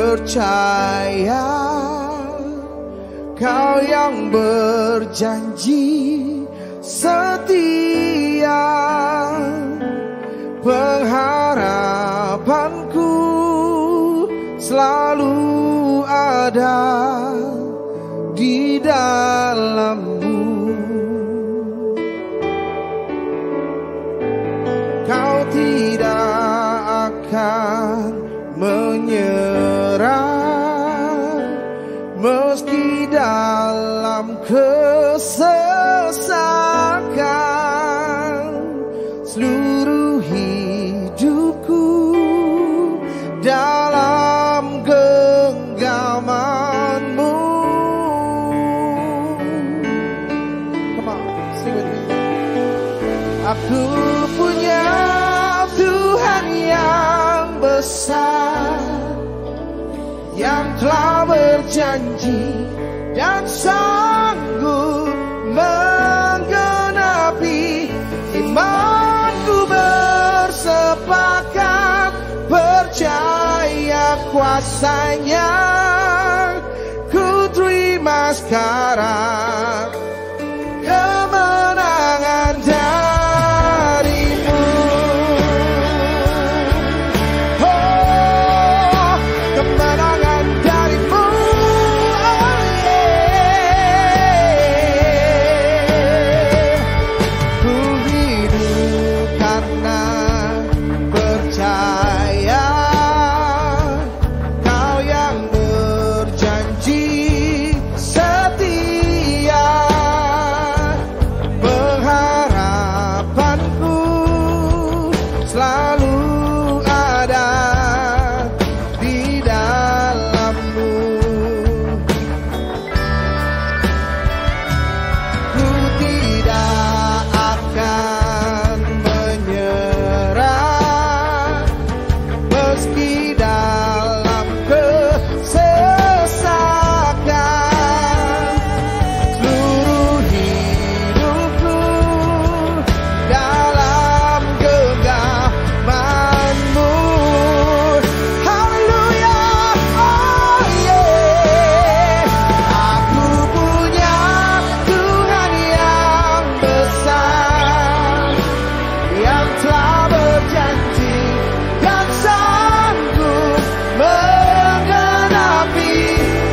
percaya, Kau yang berjanji setia. Pengharapanku selalu ada di dalam-Mu. Kau tidak akan menyerah meski dalam kesesakan. Seluruh hidupku dalam genggaman-Mu. Come on, sing with me. Aku punya Tuhan yang besar, yang telah berjanji dan sanggup menggenapi. Imanku bersepakat percaya kuasa-Nya. Ku terima sekarang kemenangan dari-Mu. Oh, kemenangan dari-Mu. Oh, yeah. Ku hidup karena percaya, Kau yang berjanji setia. Pengharapanku selalu ada di dalam-Mu. Ku tidak akan menyerah meski dalam kesesakan. Seluruh hidupku dalam genggaman-Mu. Haleluya, oh yeah. Aku punya Tuhan yang besar, yang telah berjanji dan sanggup menggenapi.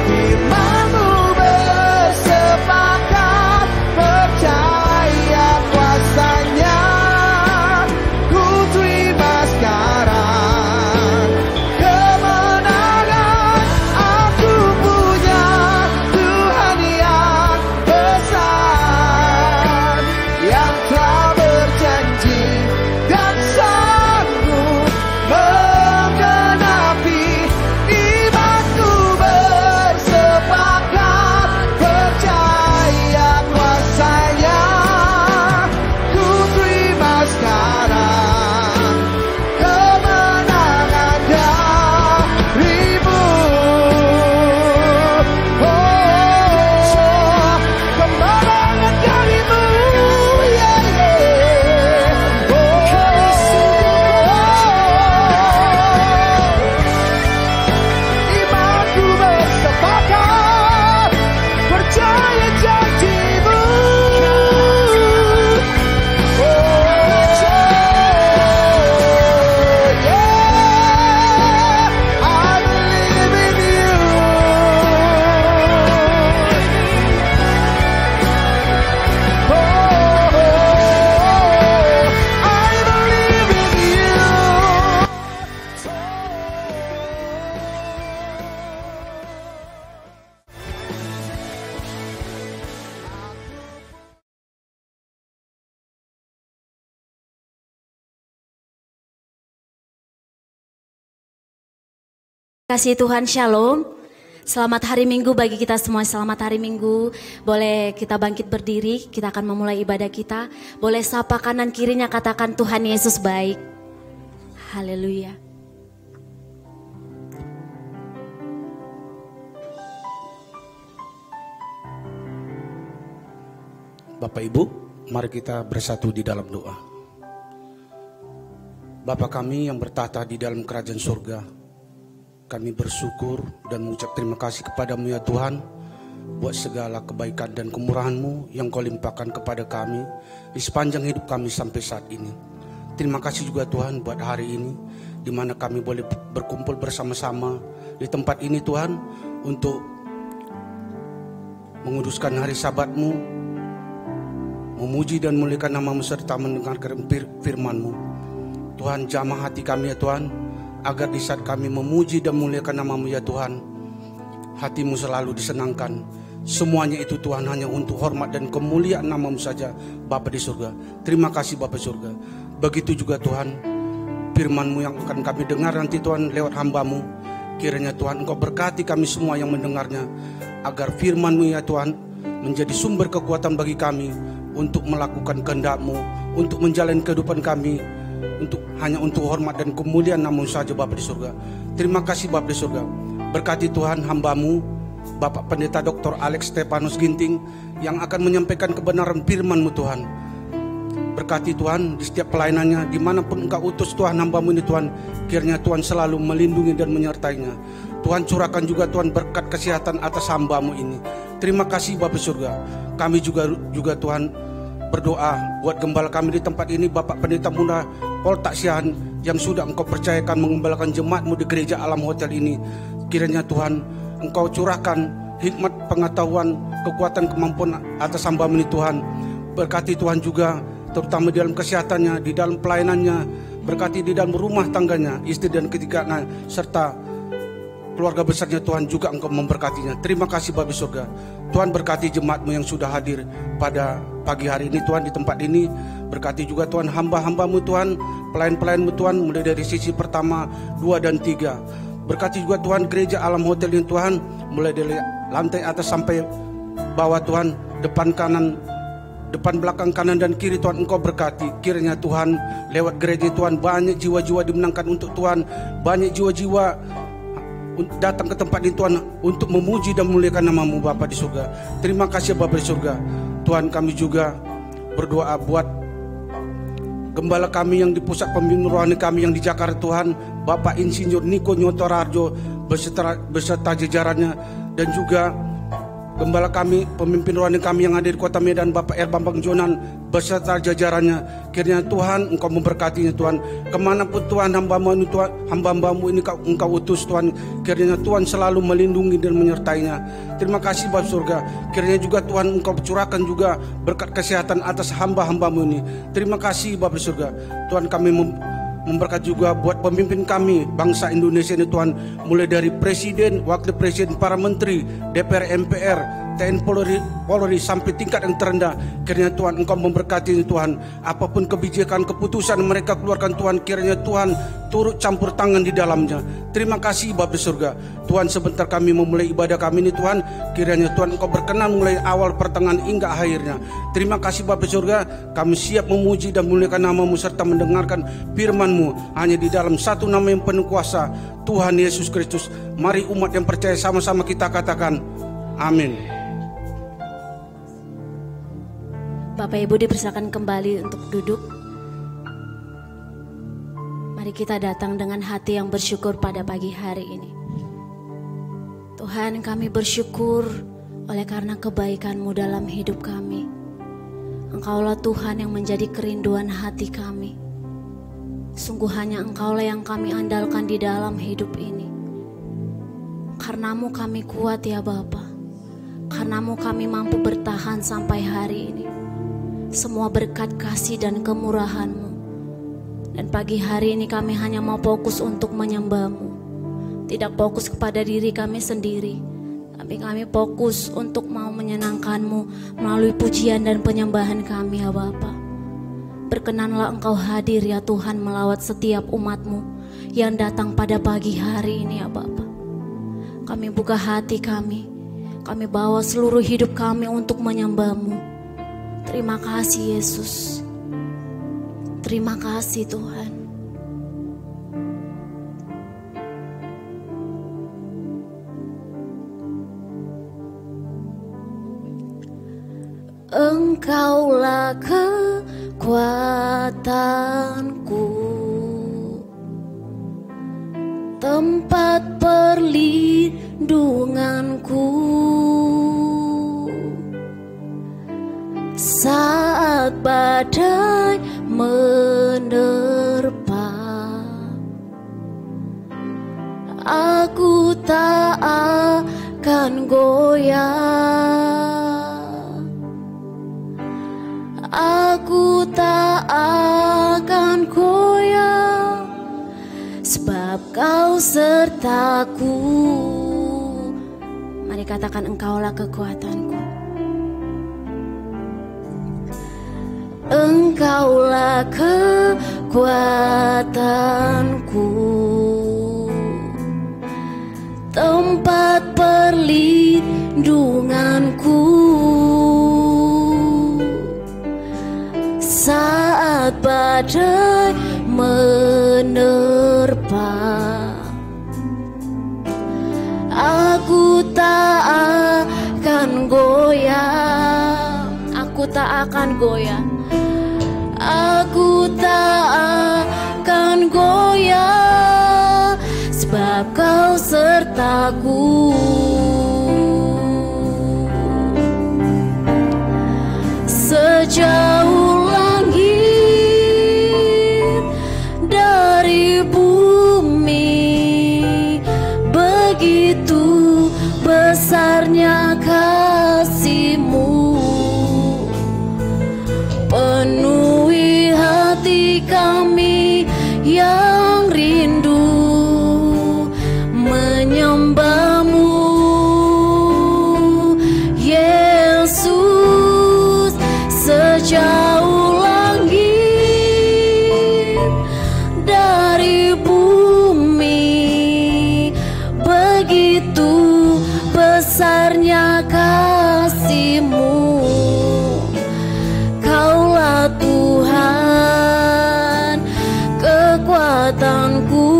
Iman-Mu bersepakat percaya kuasa-Nya. Ku terima sekarang kemenangan. Aku punya Tuhan yang besar, yang telah berjanji dan sanggup menggenapi. Imanku bersepakat percaya kuasa-Nya. Ku terima sekarang kemenangan dari-Mu. Oh, kemenangan dari-Mu, yeah, yeah. Imanku bersepakat percaya janji-Mu. Oh, yeah. I believe in You. Oh, I believe in You. Kasih Tuhan, Shalom. Selamat hari Minggu bagi kita semua. Selamat hari Minggu. Boleh kita bangkit berdiri. Kita akan memulai ibadah kita. Boleh sapa kanan kirinya, katakan Tuhan Yesus baik. Haleluya. Bapak Ibu, mari kita bersatu di dalam doa. Bapa kami yang bertata di dalam kerajaan surga, Kami bersyukur dan mengucap terima kasih kepadamu ya Tuhan, buat segala kebaikan dan kemurahan-Mu yang Kau limpahkan kepada kami di sepanjang hidup kami sampai saat ini. Terima kasih juga Tuhan buat hari ini, di mana kami boleh berkumpul bersama-sama di tempat ini Tuhan, untuk menguduskan hari Sabat-Mu, memuji dan memuliakan nama-Mu serta mendengarkan firman-Mu. Tuhan, jamah hati kami ya Tuhan, agar di saat kami memuji dan memuliakan nama-Mu ya Tuhan, hati-Mu selalu disenangkan. Semuanya itu Tuhan hanya untuk hormat dan kemuliaan nama-Mu saja, Bapa di surga. Terima kasih Bapa surga. Begitu juga Tuhan, firman-Mu yang akan kami dengar nanti Tuhan lewat hamba-Mu. Kiranya Tuhan Engkau berkati kami semua yang mendengarnya, agar firman-Mu ya Tuhan menjadi sumber kekuatan bagi kami untuk melakukan kehendak-Mu, untuk menjalani kehidupan kami, hanya untuk hormat dan kemuliaan nama-Mu saja Bapa di surga. Terima kasih Bapa di surga. Berkati Tuhan hamba-Mu Bapak Pendeta Dr. Alex Stefanus Ginting yang akan menyampaikan kebenaran firman-Mu Tuhan. Berkati Tuhan di setiap pelayanannya, dimanapun Engkau utus Tuhan hamba-Mu ini Tuhan, kiranya Tuhan selalu melindungi dan menyertainya. Tuhan curahkan juga Tuhan berkat kesehatan atas hamba-Mu ini. Terima kasih Bapa surga. Kami juga Tuhan berdoa buat gembala kami di tempat ini, Bapak Pendeta Muda Pol Taksian, yang sudah Engkau percayakan menggembalakan jemaat-Mu di gereja Alam Hotel ini. Kiranya Tuhan Engkau curahkan hikmat, pengetahuan, kekuatan, kemampuan atas hamba-Mu ini Tuhan. Berkati Tuhan juga terutama di dalam kesehatannya, di dalam pelayanannya, berkati di dalam rumah tangganya, istri dan ketiganya, serta keluarga besarnya Tuhan juga Engkau memberkatinya. Terima kasih Bapa surga. Tuhan berkati jemaat-Mu yang sudah hadir pada pagi hari ini Tuhan di tempat ini. Berkati juga Tuhan hamba-hamba-Mu Tuhan, pelayan-pelayan-Mu Tuhan, mulai dari sisi pertama, 2 dan 3. Berkati juga Tuhan gereja Alam Hotel ini Tuhan, mulai dari lantai atas sampai bawah Tuhan, depan belakang kanan dan kiri Tuhan Engkau berkati. Kiranya Tuhan lewat gereja Tuhan banyak jiwa-jiwa dimenangkan untuk Tuhan, banyak jiwa-jiwa datang ke tempat ini Tuhan untuk memuji dan memuliakan nama-Mu Bapa di surga. Terima kasih Bapa di surga. Tuhan, kami juga berdoa buat gembala kami yang di pusat pembimbing rohani kami yang di Jakarta Tuhan, Bapak Insinyur Niko Nyotorarjo beserta jajarannya, dan juga gembala kami, pemimpin rohani kami yang ada di Kota Medan, Bapak Bambang Jonan beserta jajarannya. Kiranya Tuhan Engkau memberkatinya Tuhan. Kemanapun Tuhan hamba-Mu ini Engkau utus Tuhan, kiranya Tuhan selalu melindungi dan menyertainya. Terima kasih Bapa surga. Kiranya juga Tuhan Engkau curahkan juga berkat kesehatan atas hamba-hamba-Mu ini. Terima kasih Bapa surga. Tuhan, kami memberkati juga buat pemimpin kami bangsa Indonesia ini Tuhan, mulai dari presiden, wakil presiden, para menteri, DPR, MPR, TNI, Polri sampai tingkat yang terendah. Kiranya Tuhan Engkau memberkati Tuhan. Apapun kebijakan, keputusan mereka keluarkan Tuhan, kiranya Tuhan turut campur tangan di dalamnya. Terima kasih Bapa surga. Tuhan, sebentar kami memulai ibadah kami ini Tuhan, kiranya Tuhan Engkau berkenan mulai awal, pertengahan hingga akhirnya. Terima kasih Bapa surga. Kami siap memuji dan memuliakan nama-Mu serta mendengarkan firman-Mu hanya di dalam satu nama yang penuh kuasa, Tuhan Yesus Kristus. Mari umat yang percaya sama-sama kita katakan amin. Bapak Ibu dipersilakan kembali untuk duduk. Mari kita datang dengan hati yang bersyukur pada pagi hari ini. Tuhan, kami bersyukur oleh karena kebaikan-Mu dalam hidup kami. Engkaulah Tuhan yang menjadi kerinduan hati kami. Sungguh hanya Engkaulah yang kami andalkan di dalam hidup ini. Karena-Mu kami kuat ya Bapa. Karena-Mu kami mampu bertahan sampai hari ini. Semua berkat kasih dan kemurahan-Mu. Dan pagi hari ini kami hanya mau fokus untuk menyembah-Mu. Tidak fokus kepada diri kami sendiri, tapi kami fokus untuk mau menyenangkan-Mu melalui pujian dan penyembahan kami ya Bapa. Berkenanlah Engkau hadir ya Tuhan melawat setiap umat-Mu yang datang pada pagi hari ini ya Bapa. Kami buka hati kami bawa seluruh hidup kami untuk menyembah-Mu. Terima kasih Yesus. Terima kasih Tuhan. Engkaulah kekuatanku, tempat perlindunganku saat badai menerpa. Aku tak akan goyah, aku tak akan goyah, sebab Kau sertaku. Mari katakan, Engkaulah kekuatanku. Engkaulah kekuatanku, tempat perlindunganku saat badai menerpa. Aku tak akan goyah, aku tak akan goyah, aku tak akan goyah, sebab Kau sertaku. Sejauh langit dari bumi, begitu besarnya kasih-Mu. Penuhi hati kami yang rindu menyembah-Mu, Yesus. Sejauh langit dari bumi, begitu besarnya kasih-Mu. Kaulah Tuhan, kekuatanku,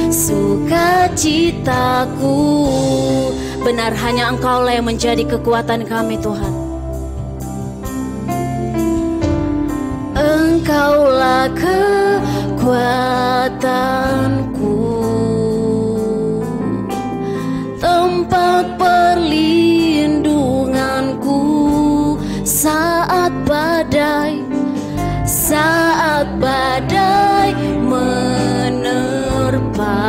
sukacitaku. Benar, hanya Engkaulah yang menjadi kekuatan kami, Tuhan. Engkaulah kekuatanku, tempat perlindunganku saat badai menerpa.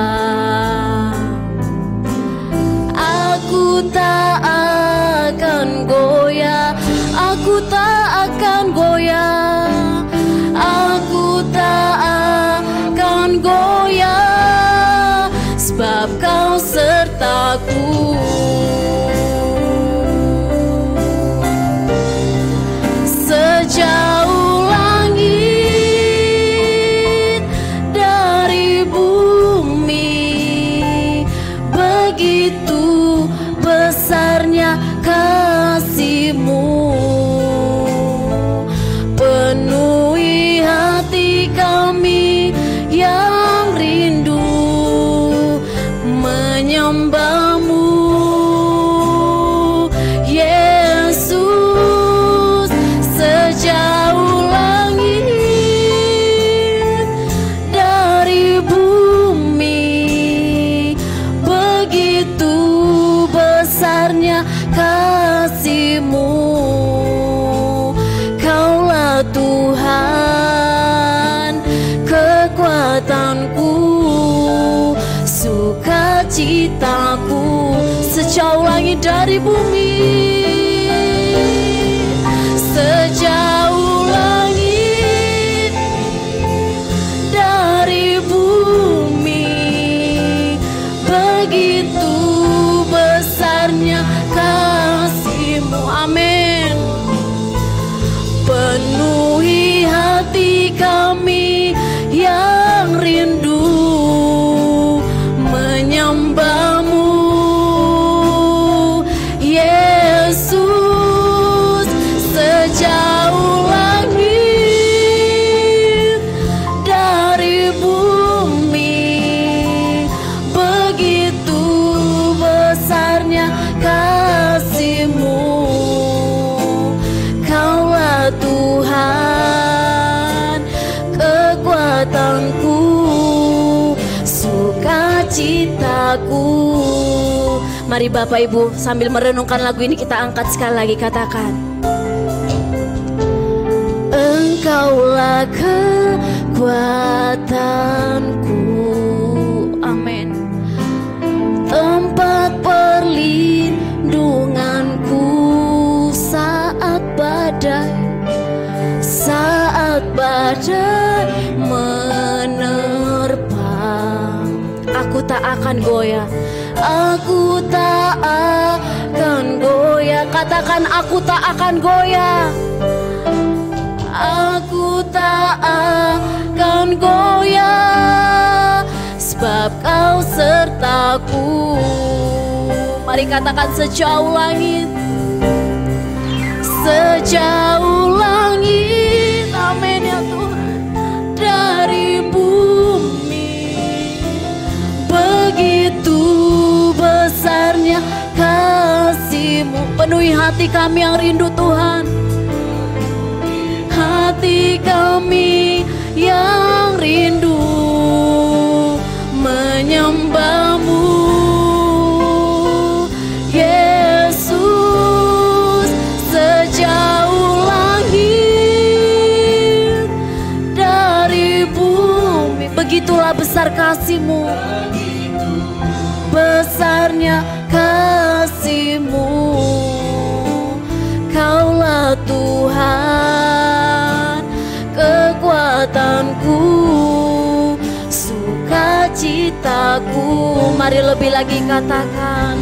Aku tak akan goyah, aku tak akan goyah, aku tak akan goyah, sebab Kau sertaku. Sejauh langit dari bumi, begitu besarnya kasih-Mu. Penuhi hati kami yang rindu menyembah-Mu, Yesus. Sejauh langit dari bumi, begitu besarnya kasih-Mu. Kaulah Tuhan, kekuatanku, sukacitaku. Sejauh langit dari bumi, sejauh langit dari bumi, begitu besarnya kasih-Mu. Amin. Penuhi hati kami yang rindu menyembah-Mu, Yesus. Sejauh langit dari bumi, begitu besarnya kasih-Mu. Kaulah Tuhan, Mari Bapak Ibu sambil merenungkan lagu ini kita angkat sekali lagi, katakan. Engkaulah kekuatanku, amin. Tempat perlindunganku saat badai menerpang. Aku tak akan goyah, aku tak akan goyah. Katakan, aku tak akan goyah. Aku tak akan goyah, sebab Kau sertaku. Mari katakan, sejauh langit, sejauh langit, amin ya Tuhan, dari bumi. Begitu besarnya kasih-Mu, penuhi hati kami yang rindu Tuhan. Hati kami yang rindu menyembah-Mu, Yesus. Sejauh langit dari bumi, begitulah besar kasih-Mu, besarnya kasih-Mu. Kaulah Tuhan, kekuatanku, sukacitaku. Mari lebih lagi katakan,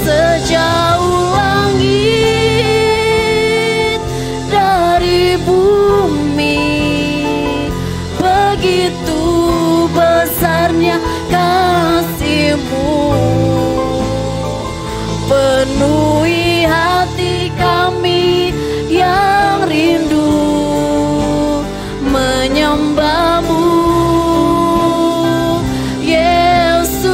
sejauh langit dari bumi, begitu besarnya kasih-Mu. Penuhi hati kami yang rindu menyembah-Mu, Yesus.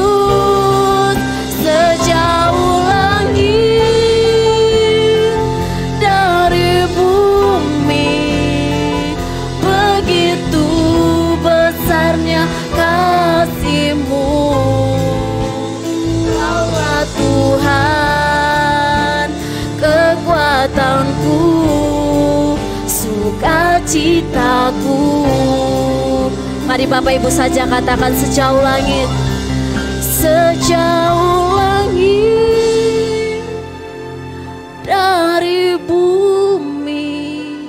Sejauh langit dari bumi, begitu besarnya kasih-Mu. Kaulah Tuhan, kekuatanku, sukacitaku. Mari Bapak Ibu saja katakan, sejauh langit, sejauh langit dari bumi,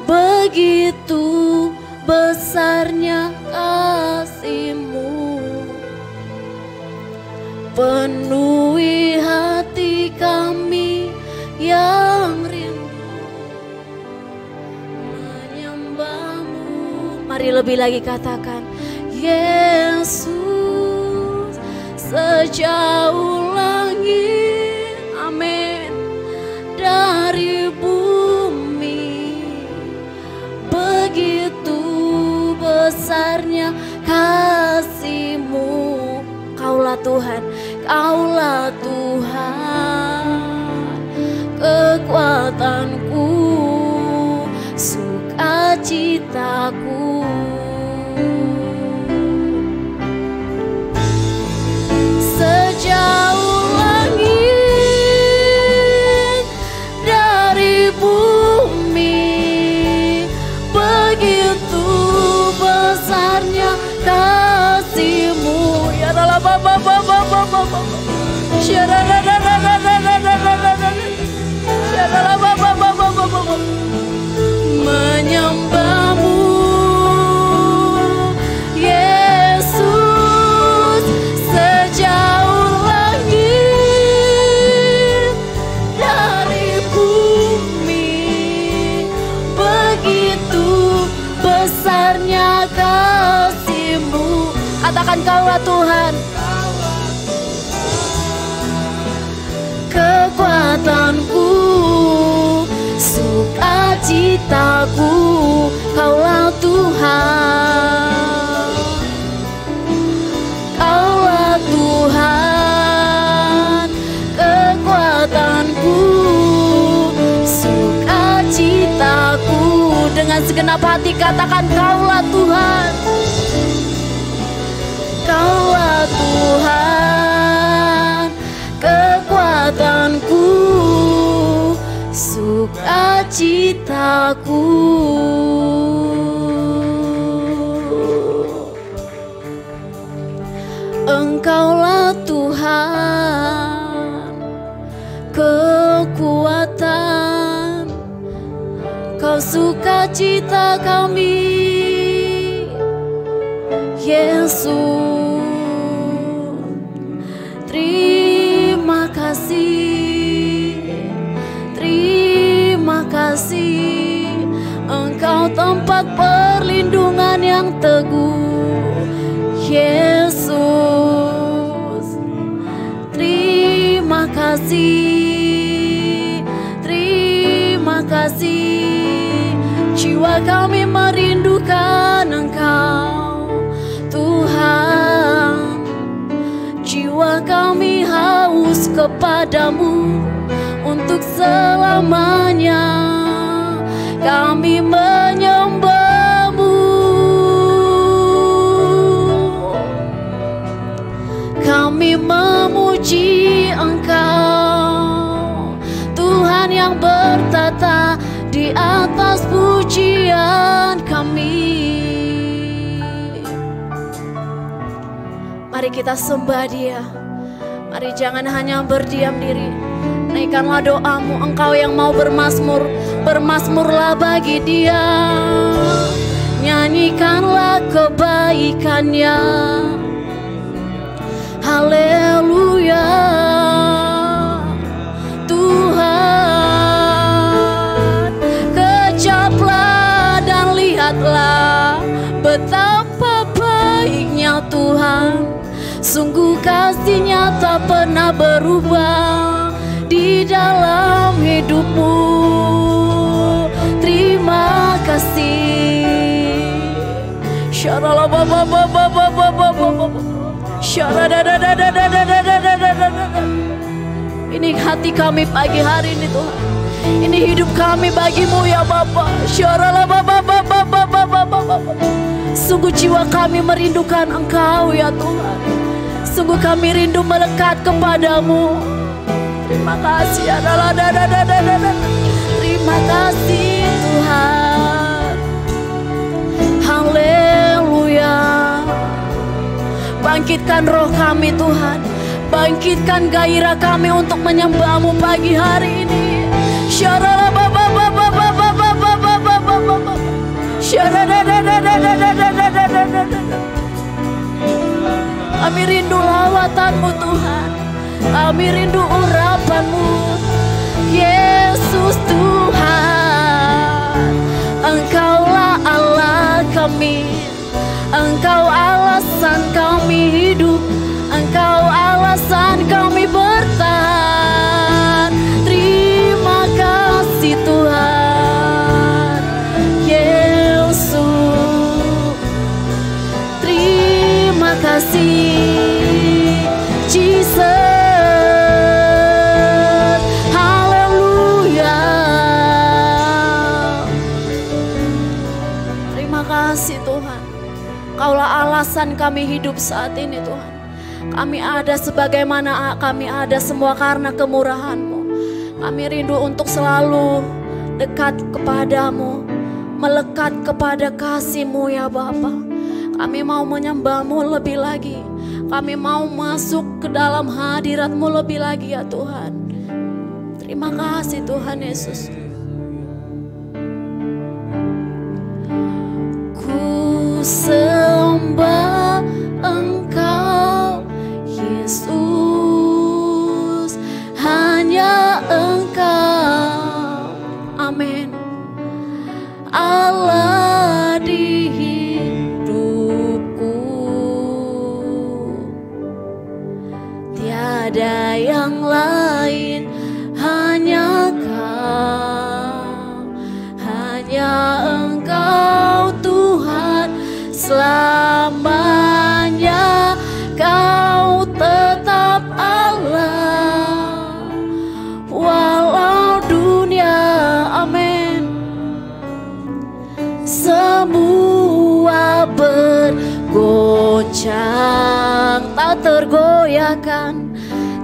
begitu besarnya kasih-Mu. Penuhi hati kami yang rindu menyembah-Mu. Mari lebih lagi katakan, Yesus. Sejauh langit, amin, dari bumi, begitu besarnya kasih-Mu. Kaulah Tuhan, Kaulah Tuhan, kekuatanku, sukacitaku. Sejauh langit dari bumi, begitu besarnya kasih-Mu. Ya Allah, menyembah-Mu, Yesus. Sejauh langit dari bumi, begitu besarnya kasih-Mu. Katakan, Kaulah Tuhan, kekuatanku, sukacitaku. Kaulah Tuhan, Kaulah Tuhan, kekuatanku, sukacitaku. Dengan segenap hati katakan, Kaulah Tuhan, Kaulah Tuhan. sukacitaku. Engkaulah Tuhan, kekuatan, Kau sukacita kami, Yesus. Terima kasih, terima kasih. Engkau tempat perlindungan yang teguh, Yesus. Terima kasih, terima kasih. Jiwa kami merindukan Engkau, Tuhan. Jiwa kami haus kepadamu untuk selamanya. Kami menyembah-Mu, kami memuji Engkau, Tuhan yang bertata di atas pujian kami. Mari kita sembah Dia. Mari jangan hanya berdiam diri. Naikkanlah doamu, engkau yang mau bermazmur, bermazmurlah bagi Dia. Nyanyikanlah kebaikannya. Haleluya, Tuhan. Kejaplah dan lihatlah betapa baiknya Tuhan. Sungguh kasih-Nya tak pernah berubah di dalam hidupmu. Terima kasih. Ini hati kami pagi hari ini Tuhan. Ini hidup kami bagimu ya Bapa. Sungguh jiwa kami merindukan Engkau ya Tuhan. Sungguh kami rindu melekat kepadamu. Terima kasih. Terima kasih Tuhan. Haleluya. Bangkitkan roh kami Tuhan. Bangkitkan gairah kami untuk menyembah-Mu pagi hari ini. Kami rindu lawatan-Mu Tuhan. Kami rindu urapan-Mu, Yesus Tuhan. Engkaulah Allah kami, Engkau alasan kami hidup, Engkau alasan kami bertahan. Terima kasih Tuhan, Yesus. Terima kasih Jesus. Haleluya. Terima kasih Tuhan. Kaulah alasan kami hidup saat ini Tuhan. Kami ada sebagaimana kami ada semua karena kemurahan-Mu. Kami rindu untuk selalu dekat kepadamu, melekat kepada kasih-Mu ya Bapa. Kami mau menyembah-Mu lebih lagi. Kami mau masuk ke dalam hadirat-Mu lebih lagi ya Tuhan. Terima kasih Tuhan Yesus. Ku sembah Engkau Yesus, hanya Engkau, amin, Allah di hidupku. Tiada yang lain, hanya Kau, hanya Engkau Tuhan. Selamanya Kau tetap Allah, walau dunia, amin, semua bergoncang, tak tergoyahkan,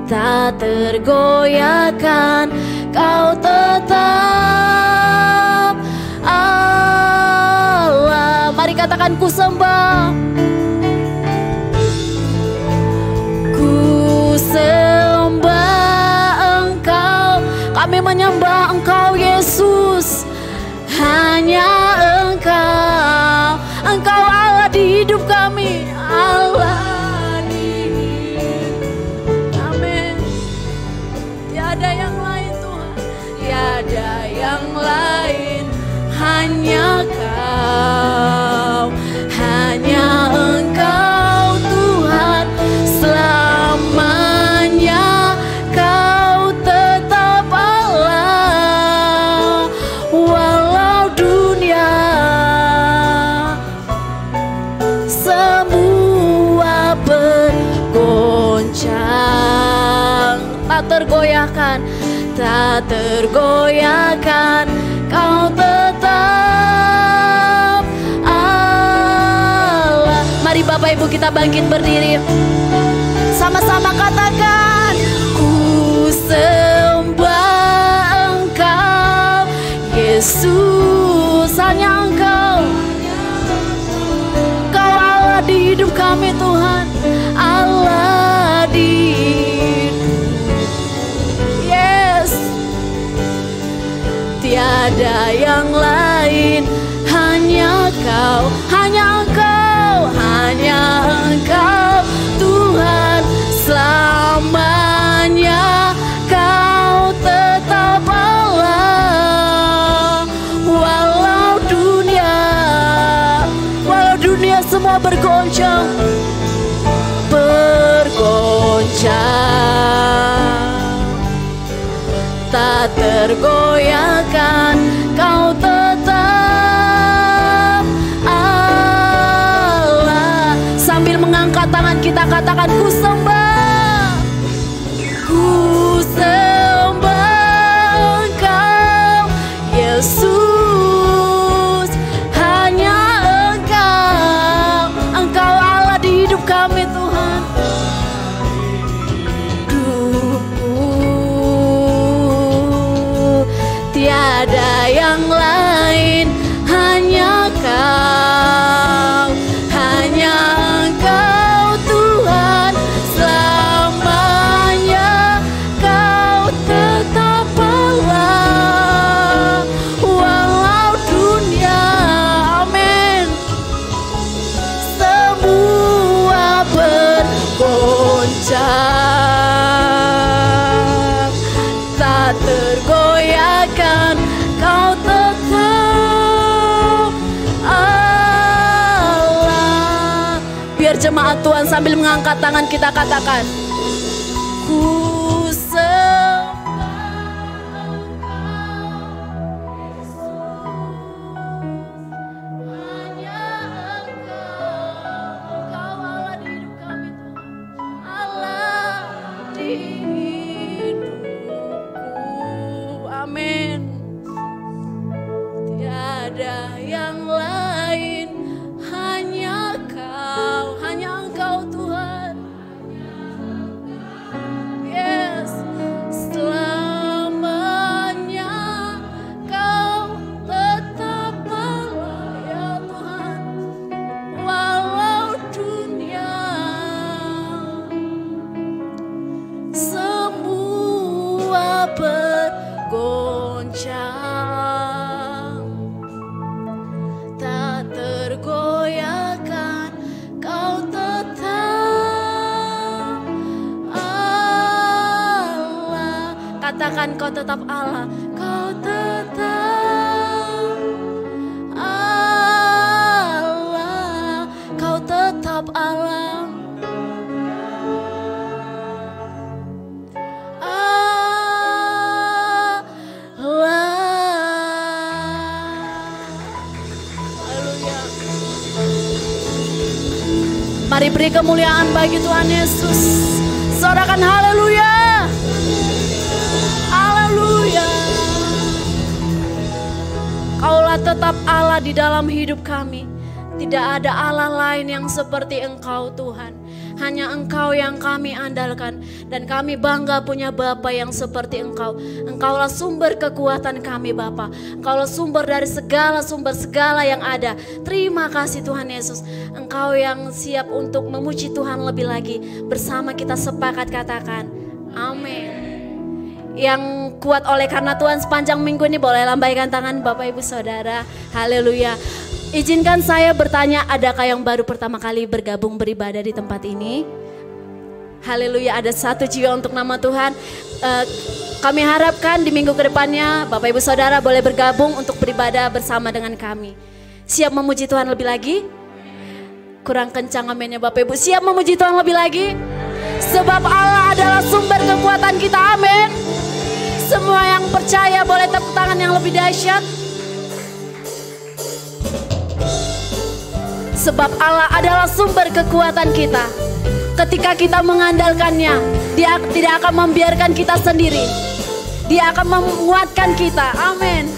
tak tergoyahkan. Kau tetap katakan ku sembah. Ku sembah Engkau, kami menyembah Engkau Yesus. Hanya Engkau, Engkau Allah di hidup kami, Allah di hidup. Amin. Tiada yang lain Tuhan, tiada yang lain, hanya Kau, hanya Engkau Tuhan, selamanya Kau tetap Allah. Walau dunia semua bergoncang, tak tergoyahkan, tak tergoyahkan, Kau tetap Allah. Mari Bapak Ibu kita bangkit berdiri, sama-sama katakan, ku sembah Engkau Yesus, hanya Engkau, Kau Allah di hidup kami Tuhan, Allah di hidup. Yes, tiada yang lain, hanya Kau, hanya Engkau, hanya Engkau Tuhan, selamanya Kau tetap Allah. Walau dunia semua bergoncang, tak tergoyahkan, Kau tetap Allah. Sambil mengangkat tangan kita katakan, ku sembah, ku sembah Engkau Yesus, hanya Engkau, Engkau Allah di hidup kami Tuhan. Tiada yang lain, hanya Kau, hanya Engkau Tuhan, selamanya Kau tetap Allah. Walau dunia, amin, semua bergoncang, tak tergoyahkan, Kau tetap Allah. Biar jemaat Tuhan sambil mengangkat tangan kita katakan, ku sembah Engkau katakan kau tetap Allah, kau tetap Allah, kau tetap Allah. Mari beri kemuliaan bagi Tuhan Yesus. Sorakan haleluya. Haleluya. Kaulah tetap Allah di dalam hidup kami. Tidak ada Allah lain yang seperti Engkau Tuhan. Hanya Engkau yang kami andalkan. Dan kami bangga punya Bapa yang seperti Engkau. Engkaulah sumber kekuatan kami Bapa. Engkaulah sumber dari segala yang ada. Terima kasih Tuhan Yesus. Engkau yang siap untuk memuji Tuhan lebih lagi. Bersama kita sepakat katakan, amin. Yang kuat oleh karena Tuhan sepanjang minggu ini boleh lambaikan tangan Bapak Ibu Saudara. Haleluya. Izinkan saya bertanya, adakah yang baru pertama kali bergabung beribadah di tempat ini? Haleluya, ada 1 jiwa untuk nama Tuhan. Kami harapkan di minggu kedepannya Bapak Ibu Saudara boleh bergabung untuk beribadah bersama dengan kami. Siap memuji Tuhan lebih lagi? Kurang kencang amennya Bapak Ibu. Siap memuji Tuhan lebih lagi? Sebab Allah adalah sumber kekuatan kita, amin. Semua yang percaya boleh tepuk tangan yang lebih dahsyat. Sebab Allah adalah sumber kekuatan kita. Ketika kita mengandalkannya, Dia tidak akan membiarkan kita sendiri. Dia akan menguatkan kita, amin.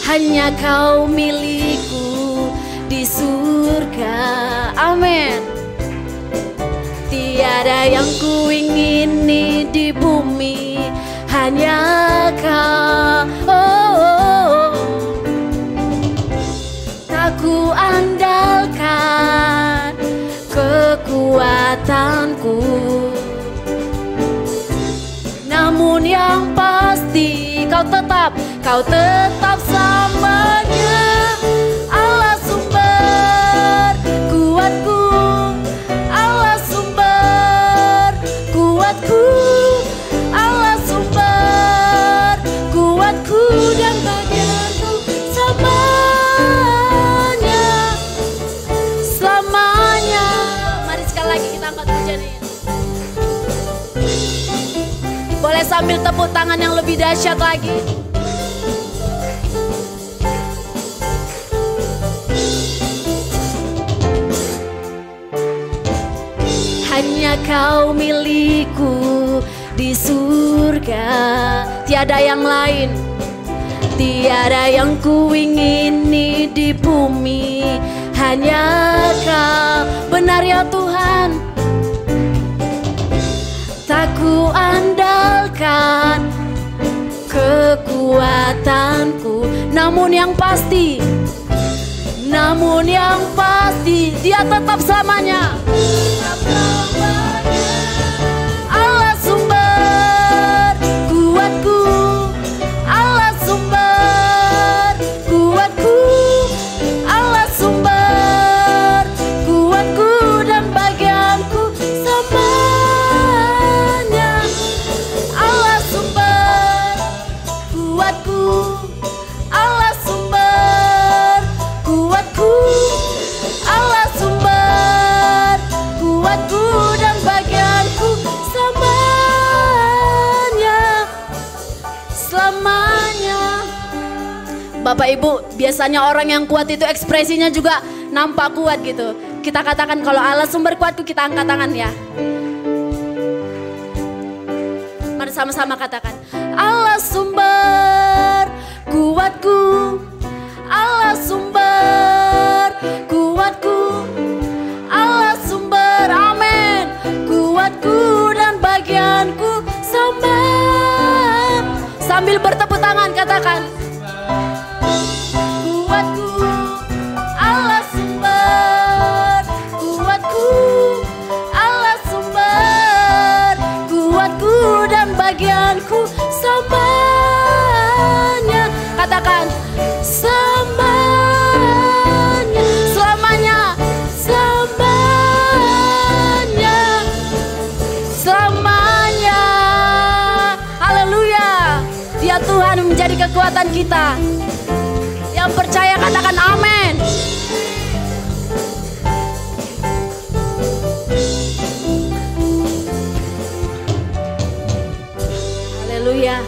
Hanya Kau milikku di surga, amin. Tiada yang ku ingini di bumi, hanya Kau. Tak ku andalkan kekuatanku, namun yang pasti Kau tetap selamanya. Allah sumber kuatku, Allah sumber kuatku, Allah sumber kuatku dan bagianku selamanya. Mari sekali lagi kita angkat pujian ini. Boleh sambil tepuk tangan yang lebih dahsyat lagi. Hanya Kau milikku di surga, tiada yang lain, tiada yang ku ingini di bumi, hanya Kau. Benar ya Tuhan, tak ku andalkan kekuatanku, namun yang pasti Dia tetap selamanya. Allah sumber kuatku, Allah sumber kuatku, Allah sumber kuatku dan bagianku selamanya. Allah sumber kuatku, Allah sumber kuatku, Allah sumber kuatku dan bagianku selamanya. Bapak Ibu, biasanya orang yang kuat itu ekspresinya juga nampak kuat gitu. Kita katakan kalau Allah sumber kuatku, kita angkat tangan ya. Mari sama-sama katakan, Allah sumber kuatku, Allah sumber kuatku, Allah sumber, amin, kuatku dan bagianku sama. Sambil bertepuk tangan katakan, kuatku, Allah sumber kuatku, Allah sumber kuatku dan bagianku selamanya. Katakan selamanya, selamanya, selamanya, selamanya. Haleluya. Dia Tuhan menjadi kekuatan kita. Yang percaya katakan amin. Haleluya.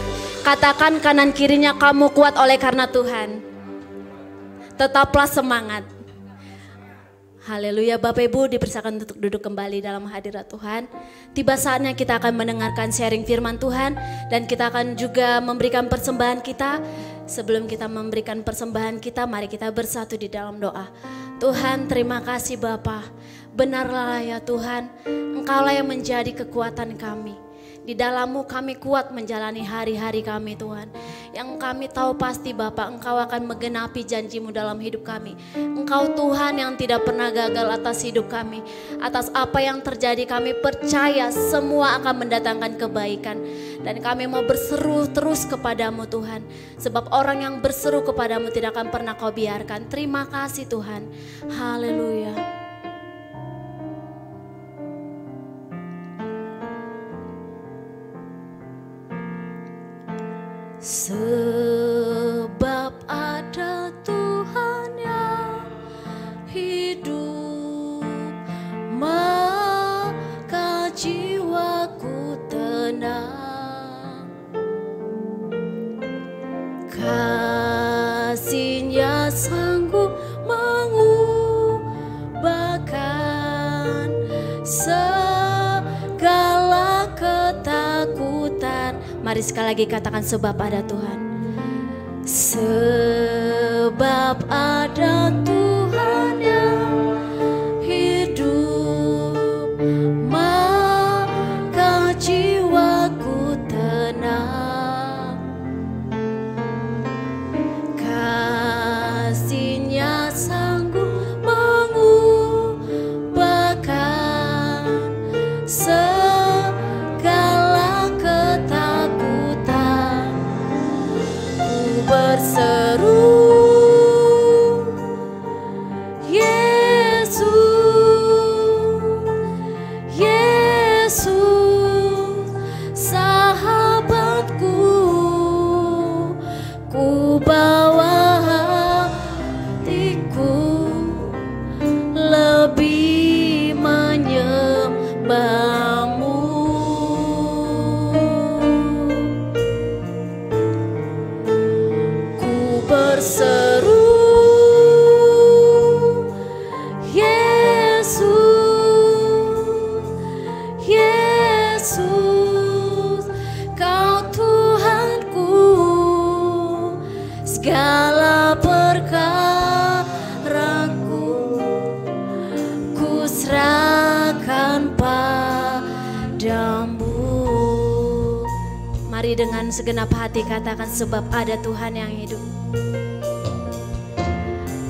Katakan kanan kirinya, kamu kuat oleh karena Tuhan. Tetaplah semangat. Haleluya. Bapak Ibu dipersilakan untuk duduk kembali dalam hadirat Tuhan. Tiba saatnya kita akan mendengarkan sharing firman Tuhan. Dan kita akan juga memberikan persembahan kita. Sebelum kita memberikan persembahan kita, mari kita bersatu di dalam doa. Tuhan, terima kasih Bapa. Benarlah ya Tuhan, Engkaulah yang menjadi kekuatan kami. Di dalam-Mu kami kuat menjalani hari-hari kami Tuhan. Yang kami tahu pasti Bapa, Engkau akan menggenapi janji-Mu dalam hidup kami. Engkau Tuhan yang tidak pernah gagal atas hidup kami. Atas apa yang terjadi kami percaya semua akan mendatangkan kebaikan. Dan kami mau berseru terus kepadamu Tuhan. Sebab orang yang berseru kepadamu tidak akan pernah Kau biarkan. Terima kasih Tuhan. Haleluya. Sebab ada Tuhan yang hidup, maka jiwaku tenang. Kasih-Nya sanggup mengubahkan segala ketakutan. Mari sekali lagi katakan, sebab ada Tuhan. Sebab ada Tuhan yang hidup, maka jiwaku tenang. Kasih-Nya sanggup mengubahkan segala ketakutan. Ku berseru, Yesus, Yesus, sahabatku. Ku bawa hatiku lebih menyembah-Mu. Ku berseru, Yesus, Yesus, Kau Tuhanku. Segala perkaraku ku serahkan padamu. Mari dengan segenap hati katakan, sebab ada Tuhan yang hidup.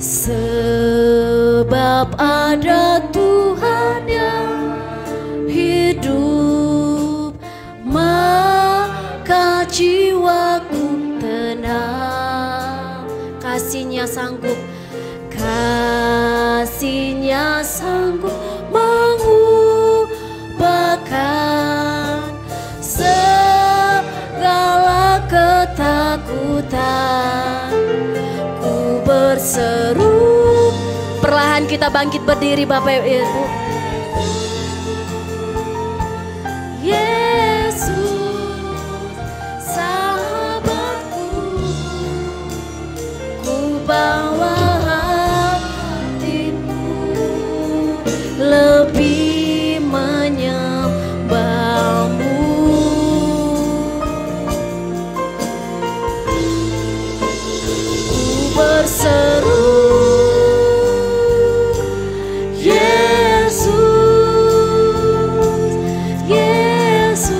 Sebab ada Tuhan yang hidup, maka jiwaku tenang. Kasih-Nya sanggup, kasih-Nya sanggup mengubahkan segala ketakutan. Ku berseru. Perlahan kita bangkit berdiri Bapak Ibu. Yesus, sahabatku. Ku bawa hatiku lebih menyembah-Mu. Ku berseru, Yesus, Yesus,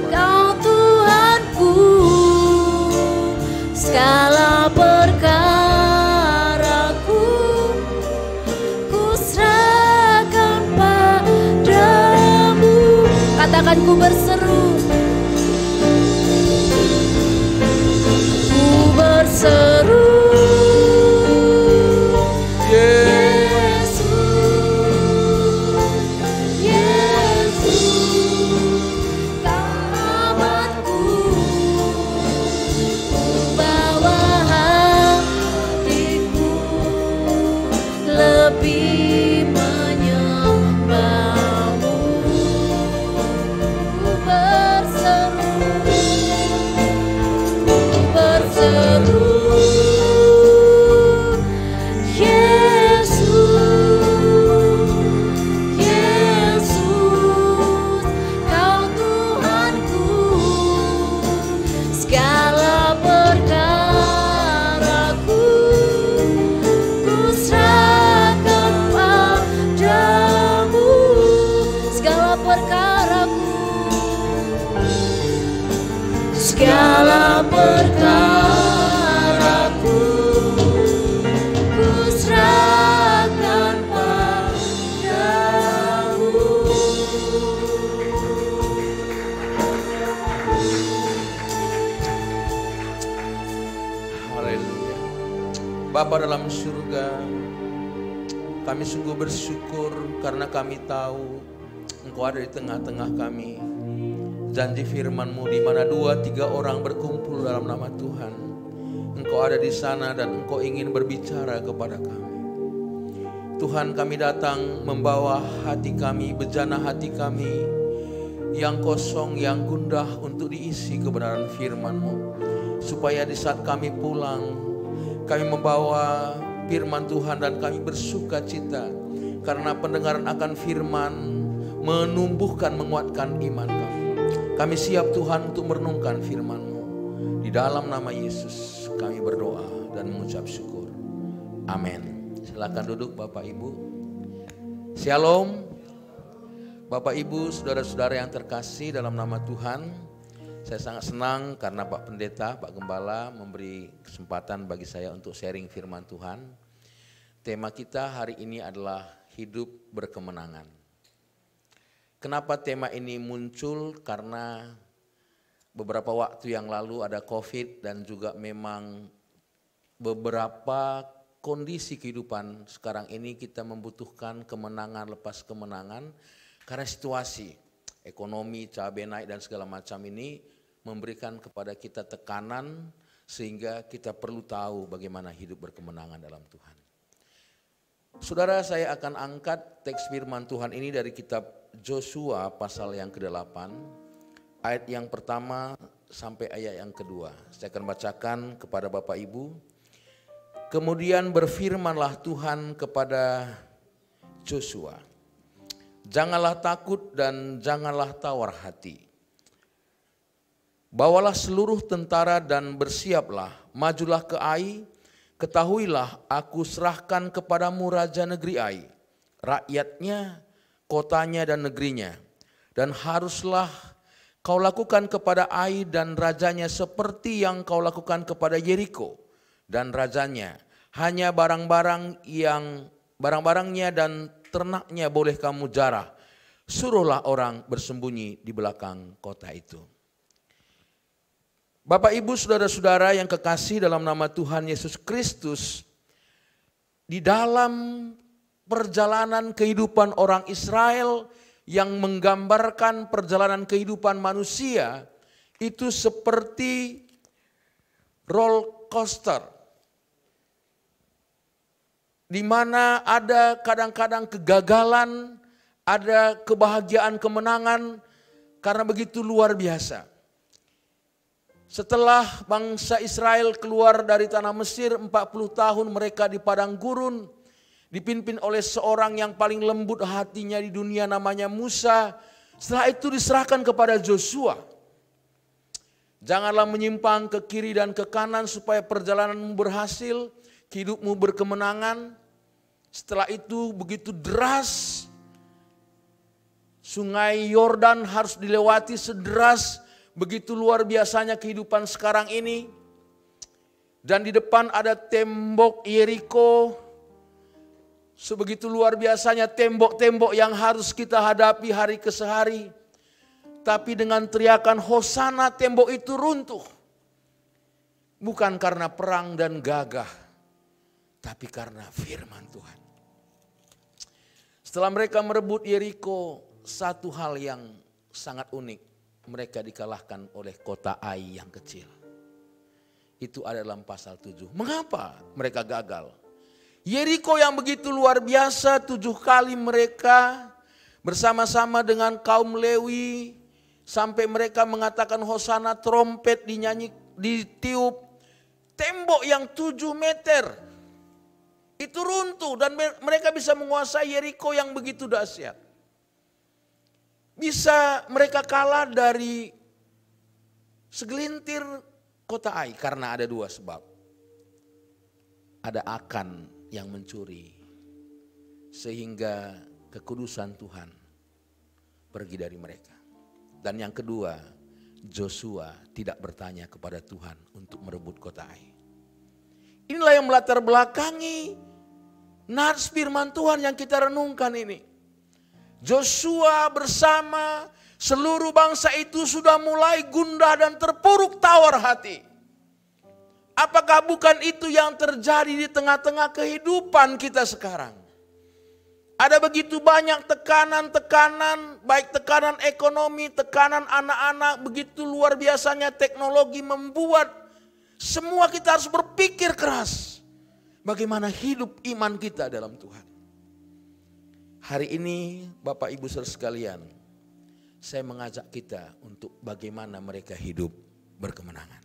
Kau Tuhanku. Segala perkaraku ku serahkan padamu. Katakan, ku berseru, ku berseru, Yesus, Yesus, sahabatku. Ku bawa hatiku lebih menyembah-Mu. Ku berseru, ku berseru, Yesus, Yesus, Kau Tuhanku. Segala perkaraku Bapa dalam surga, kami sungguh bersyukur karena kami tahu Engkau ada di tengah-tengah kami. Janji firman-Mu di mana 2-3 orang berkumpul dalam nama Tuhan, Engkau ada di sana dan Engkau ingin berbicara kepada kami. Tuhan, kami datang membawa hati kami, bejana hati kami yang kosong, yang gundah untuk diisi kebenaran firman-Mu. Supaya di saat kami pulang, kami membawa firman Tuhan dan kami bersuka cita karena pendengaran akan firman menumbuhkan, menguatkan iman kami. Kami siap Tuhan untuk merenungkan firman-Mu. Di dalam nama Yesus kami berdoa dan mengucap syukur. Amin. Silakan duduk Bapak Ibu. Shalom. Bapak Ibu, saudara-saudara yang terkasih dalam nama Tuhan. Saya sangat senang karena Pak Pendeta, Pak Gembala memberi kesempatan bagi saya untuk sharing firman Tuhan. Tema kita hari ini adalah hidup berkemenangan. Kenapa tema ini muncul? Karena beberapa waktu yang lalu ada COVID dan juga memang beberapa kondisi kehidupan sekarang ini kita membutuhkan kemenangan lepas kemenangan karena situasi ekonomi, cabai naik dan segala macam ini memberikan kepada kita tekanan sehingga kita perlu tahu bagaimana hidup berkemenangan dalam Tuhan. Saudara, saya akan angkat teks firman Tuhan ini dari kitab Josua pasal yang ke-8, ayat yang pertama sampai ayat yang kedua. Saya akan bacakan kepada Bapak Ibu. Kemudian berfirmanlah Tuhan kepada Josua, janganlah takut dan janganlah tawar hati. Bawalah seluruh tentara dan bersiaplah, majulah ke Ai, ketahuilah aku serahkan kepadamu raja negeri Ai, rakyatnya, kotanya dan negerinya. Dan haruslah kau lakukan kepada Ai dan rajanya seperti yang kau lakukan kepada Yeriko dan rajanya. Hanya barang-barangnya dan ternaknya boleh kamu jarah. Suruhlah orang bersembunyi di belakang kota itu. Bapak Ibu saudara-saudara yang kekasih dalam nama Tuhan Yesus Kristus, di dalam perjalanan kehidupan orang Israel yang menggambarkan perjalanan kehidupan manusia itu seperti roller coaster, di mana ada kadang-kadang kegagalan, ada kebahagiaan, kemenangan, karena begitu luar biasa. Setelah bangsa Israel keluar dari tanah Mesir 40 tahun mereka di padang gurun, dipimpin oleh seorang yang paling lembut hatinya di dunia namanya Musa. Setelah itu diserahkan kepada Joshua. Janganlah menyimpang ke kiri dan ke kanan supaya perjalananmu berhasil, hidupmu berkemenangan. Setelah itu begitu deras, sungai Yordan harus dilewati sederas. Begitu luar biasanya kehidupan sekarang ini. Dan di depan ada tembok Yeriko. Sebegitu luar biasanya tembok-tembok yang harus kita hadapi hari ke hari. Tapi dengan teriakan Hosana tembok itu runtuh. Bukan karena perang dan gagah, tapi karena firman Tuhan. Setelah mereka merebut Yeriko, satu hal yang sangat unik. Mereka dikalahkan oleh kota Ai yang kecil. Itu ada dalam pasal 7. Mengapa mereka gagal? Yeriko yang begitu luar biasa, 7 kali mereka bersama-sama dengan kaum Lewi. Sampai mereka mengatakan Hosana, trompet dinyanyi, ditiup. Tembok yang 7 meter itu runtuh dan mereka bisa menguasai Yeriko yang begitu dahsyat. Bisa mereka kalah dari segelintir kota Ai karena ada 2 sebab. Ada Akan yang mencuri sehingga kekudusan Tuhan pergi dari mereka. Dan yang kedua, Joshua tidak bertanya kepada Tuhan untuk merebut kota Ai. Inilah yang melatar belakangi nats firman Tuhan yang kita renungkan ini. Joshua bersama seluruh bangsa itu sudah mulai gundah dan terpuruk tawar hati. Apakah bukan itu yang terjadi di tengah-tengah kehidupan kita sekarang? Ada begitu banyak tekanan-tekanan, baik tekanan ekonomi, tekanan anak-anak, begitu luar biasanya teknologi membuat semua kita harus berpikir keras. Bagaimana hidup iman kita dalam Tuhan. Hari ini Bapak Ibu Saudara sekalian, saya mengajak kita untuk bagaimana mereka hidup berkemenangan.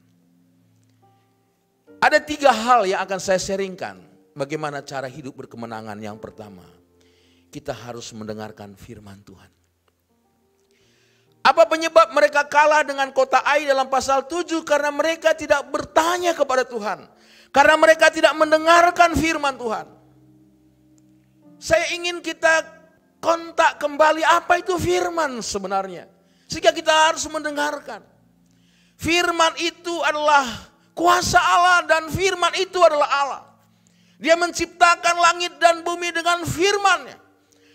Ada 3 hal yang akan saya sharingkan bagaimana cara hidup berkemenangan. Yang pertama, kita harus mendengarkan firman Tuhan. Apa penyebab mereka kalah dengan kota Ai dalam pasal 7? Karena mereka tidak bertanya kepada Tuhan. Karena mereka tidak mendengarkan firman Tuhan. Saya ingin kita kontak kembali apa itu firman sebenarnya. Sehingga kita harus mendengarkan. Firman itu adalah kuasa Allah dan firman itu adalah Allah. Dia menciptakan langit dan bumi dengan firman-Nya.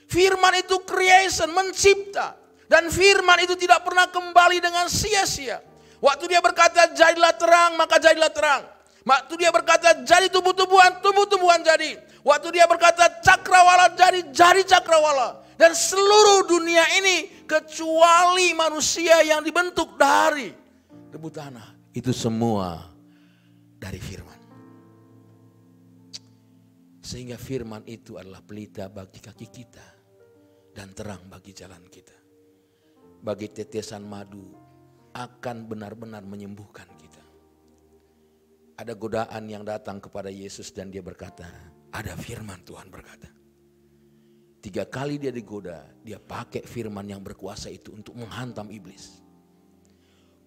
Firman itu creation, mencipta. Dan firman itu tidak pernah kembali dengan sia-sia. Waktu dia berkata jadilah terang, maka jadilah terang. Waktu dia berkata jadi tumbuh-tumbuhan jadi. Waktu dia berkata cakrawala jadi cakrawala. Dan seluruh dunia ini kecuali manusia yang dibentuk dari debu tanah. Itu semua dari firman. Sehingga firman itu adalah pelita bagi kaki kita dan terang bagi jalan kita. Bagi tetesan madu akan benar-benar menyembuhkan kita. Ada godaan yang datang kepada Yesus dan dia berkata, ada firman Tuhan berkata. 3 kali dia digoda, dia pakai firman yang berkuasa itu untuk menghantam iblis.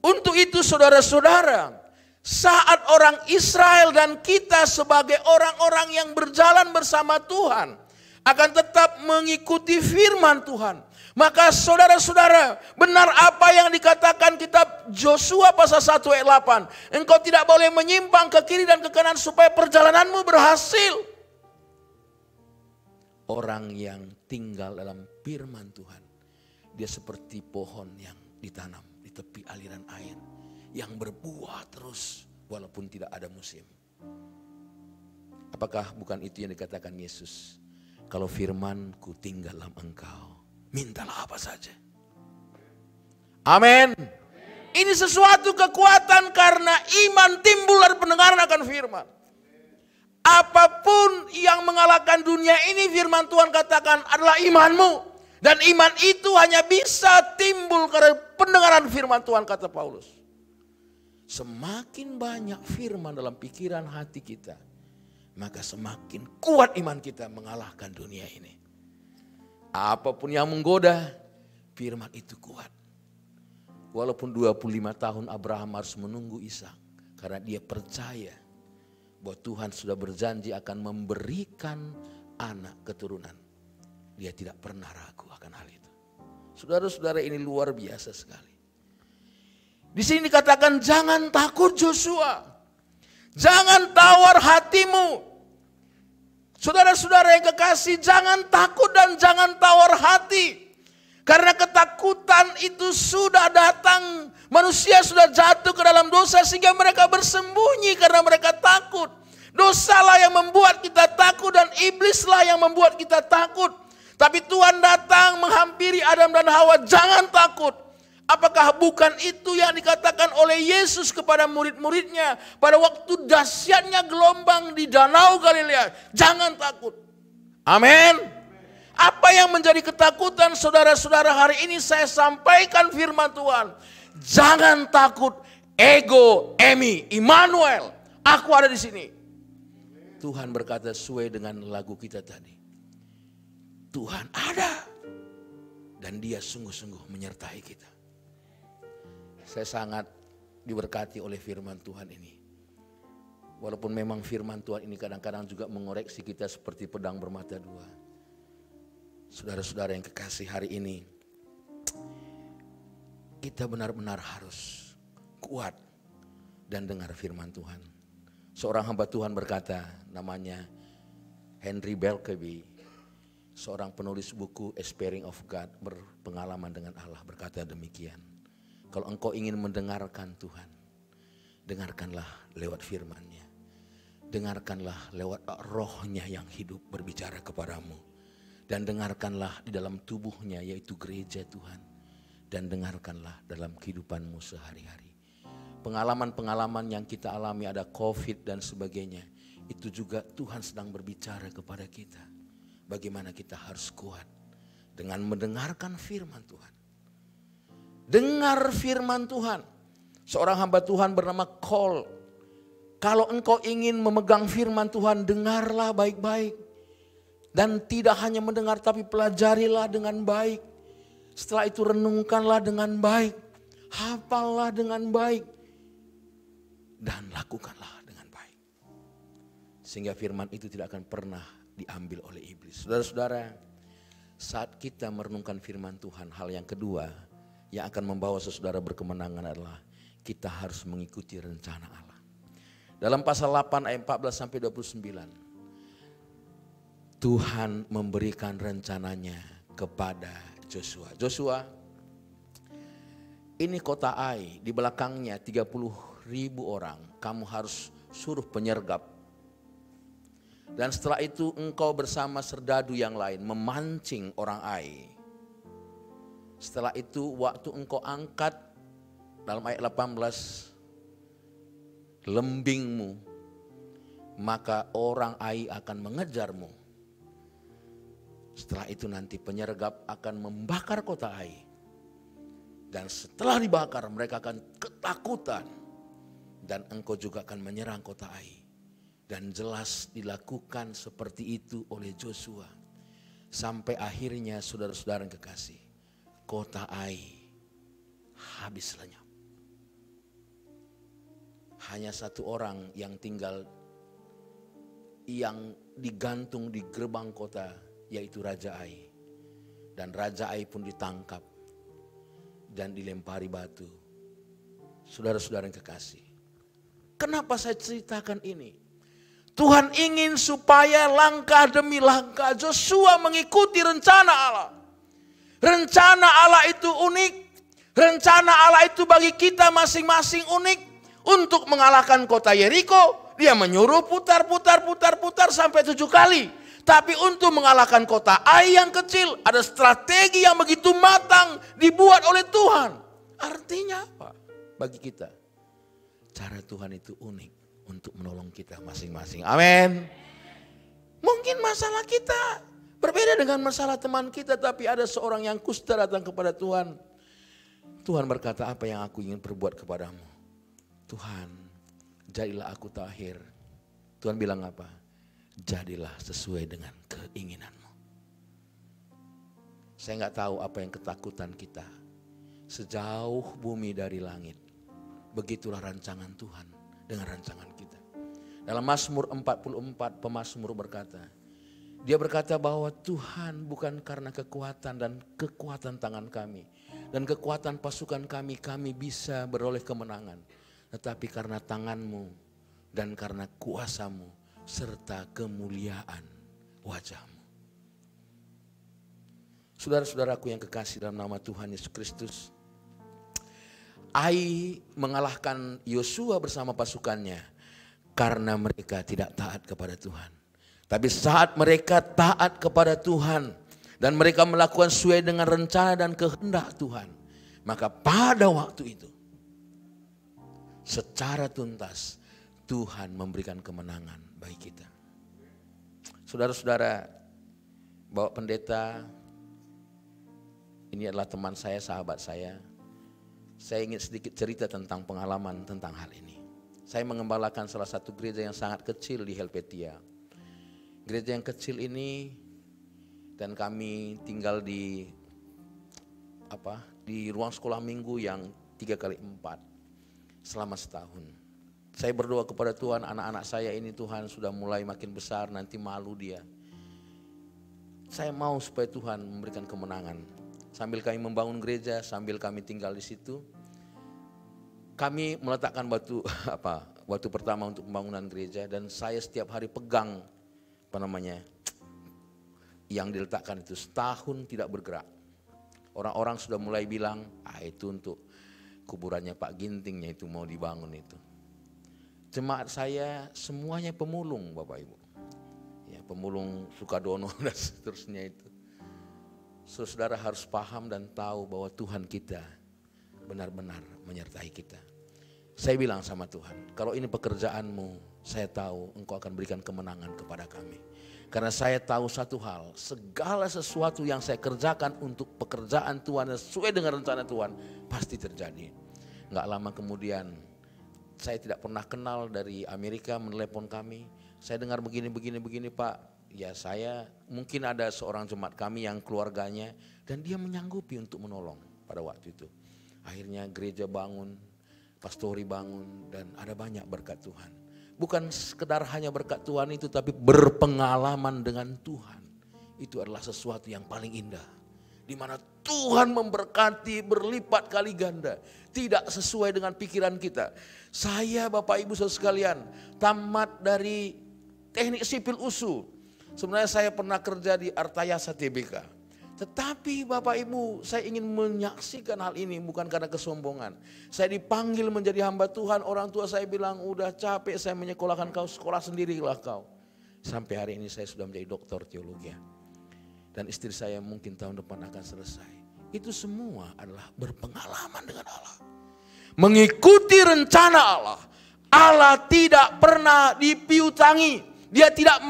Untuk itu saudara-saudara, saat orang Israel dan kita sebagai orang-orang yang berjalan bersama Tuhan akan tetap mengikuti firman Tuhan. Maka saudara-saudara, benar apa yang dikatakan kitab Yosua pasal 1 ayat 8. Engkau tidak boleh menyimpang ke kiri dan ke kanan supaya perjalananmu berhasil. Orang yang tinggal dalam firman Tuhan, dia seperti pohon yang ditanam di tepi aliran air. Yang berbuah terus walaupun tidak ada musim. Apakah bukan itu yang dikatakan Yesus? Kalau firman-Ku tinggal dalam engkau, mintalah apa saja. Amin. Ini sesuatu kekuatan karena iman timbul dari pendengaran akan firman. Apapun yang mengalahkan dunia ini, firman Tuhan katakan adalah imanmu. Dan iman itu hanya bisa timbul karena pendengaran firman Tuhan, kata Paulus. Semakin banyak firman dalam pikiran hati kita, maka semakin kuat iman kita mengalahkan dunia ini. Apapun yang menggoda, firman itu kuat. Walaupun 25 tahun Abraham harus menunggu Ishak, karena dia percaya bahwa Tuhan sudah berjanji akan memberikan anak keturunan. Dia tidak pernah ragu akan hal itu. Saudara-saudara, ini luar biasa sekali. Di sini dikatakan jangan takut Joshua. Jangan tawar hatimu. Saudara-saudara yang kekasih, jangan takut dan jangan tawar hati. Karena ketakutan itu sudah datang. Manusia sudah jatuh ke dalam dosa sehingga mereka bersembunyi karena mereka takut. Dosalah yang membuat kita takut dan iblislah yang membuat kita takut. Tapi Tuhan datang menghampiri Adam dan Hawa, jangan takut. Apakah bukan itu yang dikatakan oleh Yesus kepada murid-muridnya pada waktu dahsyatnya gelombang di Danau Galilea? Jangan takut. Amin. Apa yang menjadi ketakutan saudara-saudara hari ini? Saya sampaikan firman Tuhan. Jangan takut, ego, emi, Immanuel. Aku ada di sini. Tuhan berkata sesuai dengan lagu kita tadi. Tuhan ada. Dan dia sungguh-sungguh menyertai kita. Saya sangat diberkati oleh firman Tuhan ini. Walaupun memang firman Tuhan ini kadang-kadang juga mengoreksi kita seperti pedang bermata dua. Saudara-saudara yang kekasih, hari ini kita benar-benar harus kuat dan dengar firman Tuhan. Seorang hamba Tuhan berkata, namanya Henry Belkeby, seorang penulis buku Aspiring of God, berpengalaman dengan Allah, berkata demikian. Kalau engkau ingin mendengarkan Tuhan, dengarkanlah lewat firman-Nya. Dengarkanlah lewat roh-Nya yang hidup berbicara kepadamu. Dan dengarkanlah di dalam tubuh-Nya yaitu gereja Tuhan. Dan dengarkanlah dalam kehidupanmu sehari-hari. Pengalaman-pengalaman yang kita alami, ada COVID dan sebagainya. Itu juga Tuhan sedang berbicara kepada kita. Bagaimana kita harus kuat dengan mendengarkan firman Tuhan. Dengar firman Tuhan. Seorang hamba Tuhan bernama Cole. Kalau engkau ingin memegang firman Tuhan, dengarlah baik-baik. Dan tidak hanya mendengar tapi pelajarilah dengan baik. Setelah itu renungkanlah dengan baik. Hafallah dengan baik. Dan lakukanlah dengan baik. Sehingga firman itu tidak akan pernah diambil oleh iblis. Saudara-saudara, saat kita merenungkan firman Tuhan, hal yang kedua yang akan membawa saudara berkemenangan adalah kita harus mengikuti rencana Allah. Dalam pasal 8 ayat 14 sampai 29, Tuhan memberikan rencananya kepada Joshua. Joshua, ini kota Ai, di belakangnya 30.000 orang, kamu harus suruh penyergap. Dan setelah itu engkau bersama serdadu yang lain memancing orang Ai. Setelah itu waktu engkau angkat dalam ayat 18 lembingmu, maka orang Ai akan mengejarmu. Setelah itu nanti penyergap akan membakar kota Ai. Dan setelah dibakar mereka akan ketakutan. Dan engkau juga akan menyerang kota Ai. Dan jelas dilakukan seperti itu oleh Joshua. Sampai akhirnya saudara-saudara yang kekasih, kota Ai habis lenyap. Hanya satu orang yang tinggal, yang digantung di gerbang kota, yaitu Raja Ai. Dan Raja Ai pun ditangkap dan dilempari batu. Saudara-saudara yang kekasih, kenapa saya ceritakan ini? Tuhan ingin supaya langkah demi langkah Joshua mengikuti rencana Allah. Rencana Allah itu unik. Rencana Allah itu bagi kita masing-masing unik. Untuk mengalahkan kota Yeriko, dia menyuruh putar sampai 7 kali. Tapi untuk mengalahkan kota Ai yang kecil, ada strategi yang begitu matang dibuat oleh Tuhan. Artinya apa bagi kita? Cara Tuhan itu unik untuk menolong kita masing-masing. Amin. Mungkin masalah kita berbeda dengan masalah teman kita, tapi ada seorang yang kusta datang kepada Tuhan. Tuhan berkata, apa yang aku ingin perbuat kepadamu? Tuhan, jadilah aku tahir. Tuhan bilang apa? Jadilah sesuai dengan keinginanmu. Saya nggak tahu apa yang ketakutan kita. Sejauh bumi dari langit, begitulah rancangan Tuhan dengan rancangan kita. Dalam Mazmur 44 pemazmur berkata, dia berkata bahwa Tuhan bukan karena kekuatan dan kekuatan tangan kami dan kekuatan pasukan kami bisa beroleh kemenangan, tetapi karena tanganmu dan karena kuasamu serta kemuliaan wajahmu. Saudara-saudaraku yang kekasih dalam nama Tuhan Yesus Kristus, Ai mengalahkan Yosua bersama pasukannya karena mereka tidak taat kepada Tuhan. Tapi saat mereka taat kepada Tuhan dan mereka melakukan sesuai dengan rencana dan kehendak Tuhan, maka pada waktu itu secara tuntas Tuhan memberikan kemenangan bagi kita. Saudara-saudara, Bapak Pendeta, ini adalah teman saya, sahabat saya. Saya ingin sedikit cerita tentang pengalaman tentang hal ini. Saya mengembalakan salah satu gereja yang sangat kecil di Helvetia. Gereja yang kecil ini, dan kami tinggal di ruang sekolah minggu yang 3x4 selama setahun. Saya berdoa kepada Tuhan, anak-anak saya ini Tuhan sudah mulai makin besar, nanti malu dia. Saya mau supaya Tuhan memberikan kemenangan. Sambil kami membangun gereja, sambil kami tinggal di situ, kami meletakkan batu pertama untuk pembangunan gereja, dan saya setiap hari pegang yang diletakkan itu, setahun tidak bergerak. Orang-orang sudah mulai bilang, itu untuk kuburannya Pak Gintingnya itu mau dibangun itu. jemaat saya semuanya pemulung Bapak Ibu. Ya, pemulung Sukadono dan seterusnya itu. Saudara harus paham dan tahu bahwa Tuhan kita benar-benar menyertai kita. Saya bilang sama Tuhan, kalau ini pekerjaanmu, saya tahu Engkau akan berikan kemenangan kepada kami. Karena saya tahu satu hal, segala sesuatu yang saya kerjakan untuk pekerjaan Tuhan sesuai dengan rencana Tuhan, pasti terjadi. Nggak lama kemudian, saya tidak pernah kenal dari Amerika menelepon kami. Saya dengar begini Pak. Ya saya mungkin ada seorang jemaat kami yang keluarganya dan dia menyanggupi untuk menolong pada waktu itu. Akhirnya gereja bangun, pastori bangun dan ada banyak berkat Tuhan. Bukan sekedar hanya berkat Tuhan itu tapi berpengalaman dengan Tuhan. Itu adalah sesuatu yang paling indah. Di mana Tuhan memberkati berlipat kali ganda. Tidak sesuai dengan pikiran kita. Saya Bapak Ibu saudara sekalian tamat dari teknik sipil USU. Sebenarnya saya pernah kerja di Artayasa TBK. Tetapi Bapak Ibu, saya ingin menyaksikan hal ini bukan karena kesombongan. Saya dipanggil menjadi hamba Tuhan, orang tua saya bilang, udah capek saya menyekolahkan kau, sekolah sendirilah kau. Sampai hari ini saya sudah menjadi doktor teologi. Dan istri saya mungkin tahun depan akan selesai. Itu semua adalah berpengalaman dengan Allah. Mengikuti rencana Allah. Allah tidak pernah dipiutangi. Dia tidak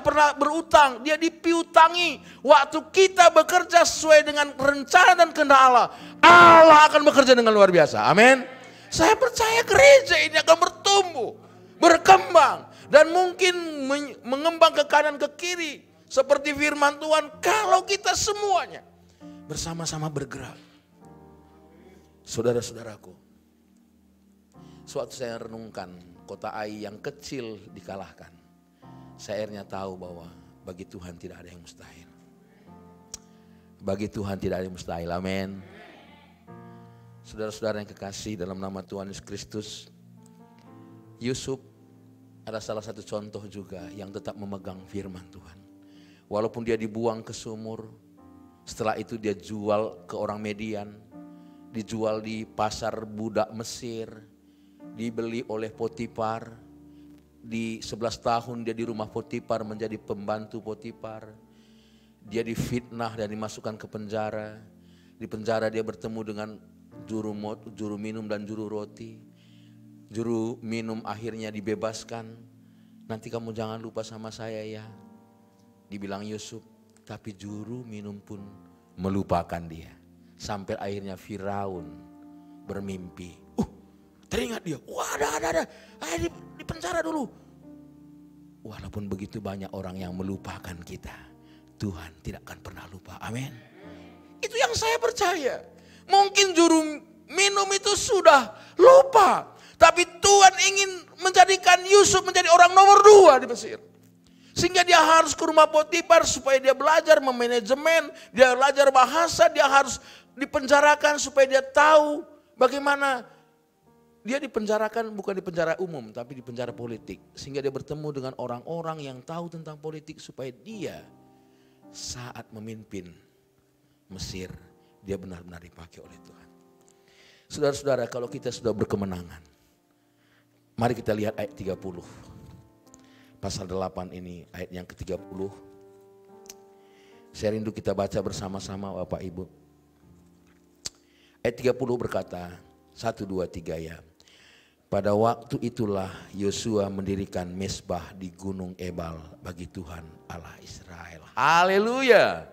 pernah berutang, dia dipiutangi. Waktu kita bekerja sesuai dengan rencana dan kehendak Allah, Allah akan bekerja dengan luar biasa. Amin. Saya percaya gereja ini akan bertumbuh, berkembang, dan mungkin mengembang ke kanan ke kiri. Seperti firman Tuhan, kalau kita semuanya bersama-sama bergerak. Saudara-saudaraku, suatu saya renungkan kota Ai yang kecil dikalahkan. Saya akhirnya tahu bahwa bagi Tuhan tidak ada yang mustahil. Bagi Tuhan tidak ada yang mustahil. Amin. Saudara-saudara yang kekasih dalam nama Tuhan Yesus Kristus, Yusuf adalah salah satu contoh juga yang tetap memegang firman Tuhan. Walaupun dia dibuang ke sumur, setelah itu dia jual ke orang Median, dijual di pasar budak Mesir, dibeli oleh Potifar. Di 11 tahun dia di rumah Potifar menjadi pembantu Potifar. Dia difitnah dan dimasukkan ke penjara. Di penjara dia bertemu dengan juru minum dan juru roti. Juru minum akhirnya dibebaskan. Nanti kamu jangan lupa sama saya ya. Dibilang Yusuf, tapi juru minum pun melupakan dia. Sampai akhirnya Firaun bermimpi. Teringat dia, wah ada, ayo di penjara dulu. Walaupun begitu banyak orang yang melupakan kita, Tuhan tidak akan pernah lupa, amin. Itu yang saya percaya. Mungkin juru minum itu sudah lupa, tapi Tuhan ingin menjadikan Yusuf menjadi orang nomor 2 di Mesir. Sehingga dia harus ke rumah Potifar supaya dia belajar memanajemen, dia belajar bahasa, dia harus dipenjarakan supaya dia tahu bagaimana. Dia dipenjarakan bukan di penjara umum tapi di penjara politik. Sehingga dia bertemu dengan orang-orang yang tahu tentang politik supaya dia saat memimpin Mesir, dia benar-benar dipakai oleh Tuhan. Saudara-saudara, kalau kita sudah berkemenangan, mari kita lihat ayat 30. Pasal 8 ini ayat yang ke-30. Saya rindu kita baca bersama-sama Bapak Ibu. Ayat 30 berkata, 1, 2, 3 ya. Pada waktu itulah Yosua mendirikan mezbah di Gunung Ebal bagi Tuhan Allah Israel. Haleluya.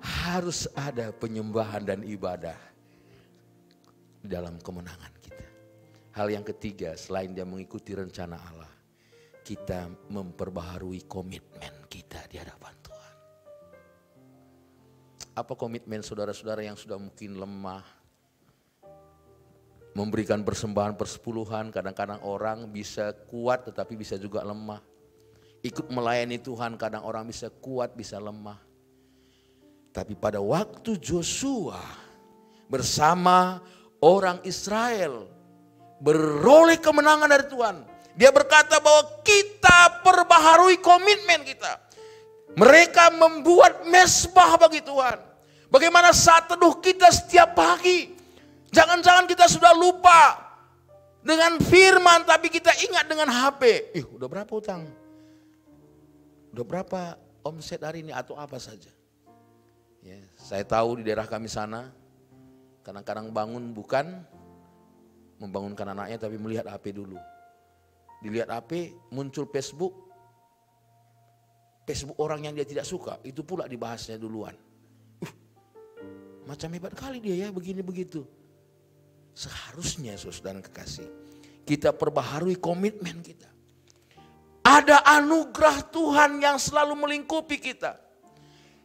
Harus ada penyembahan dan ibadah dalam kemenangan kita. Hal yang ketiga, selain dia mengikuti rencana Allah, kita memperbaharui komitmen kita di hadapan Tuhan. Apa komitmen saudara-saudara yang sudah mungkin lemah? Memberikan persembahan persepuluhan, kadang-kadang orang bisa kuat tetapi bisa juga lemah. Ikut melayani Tuhan, kadang orang bisa kuat bisa lemah. Tapi pada waktu Joshua bersama orang Israel beroleh kemenangan dari Tuhan, dia berkata bahwa kita perbaharui komitmen kita. Mereka membuat mezbah bagi Tuhan. Bagaimana saat teduh kita setiap pagi. Jangan-jangan kita sudah lupa Dengan firman tapi kita ingat dengan HP. Udah berapa utang? Udah berapa omset hari ini atau apa saja? Ya, saya tahu di daerah kami sana kadang-kadang bangun bukan membangunkan anaknya tapi melihat HP dulu. Dilihat HP muncul Facebook orang yang dia tidak suka, itu pula dibahasnya duluan. Macam hebat kali dia ya begini begitu. Seharusnya saudara kekasih, kita perbaharui komitmen kita. Ada anugerah Tuhan yang selalu melingkupi kita.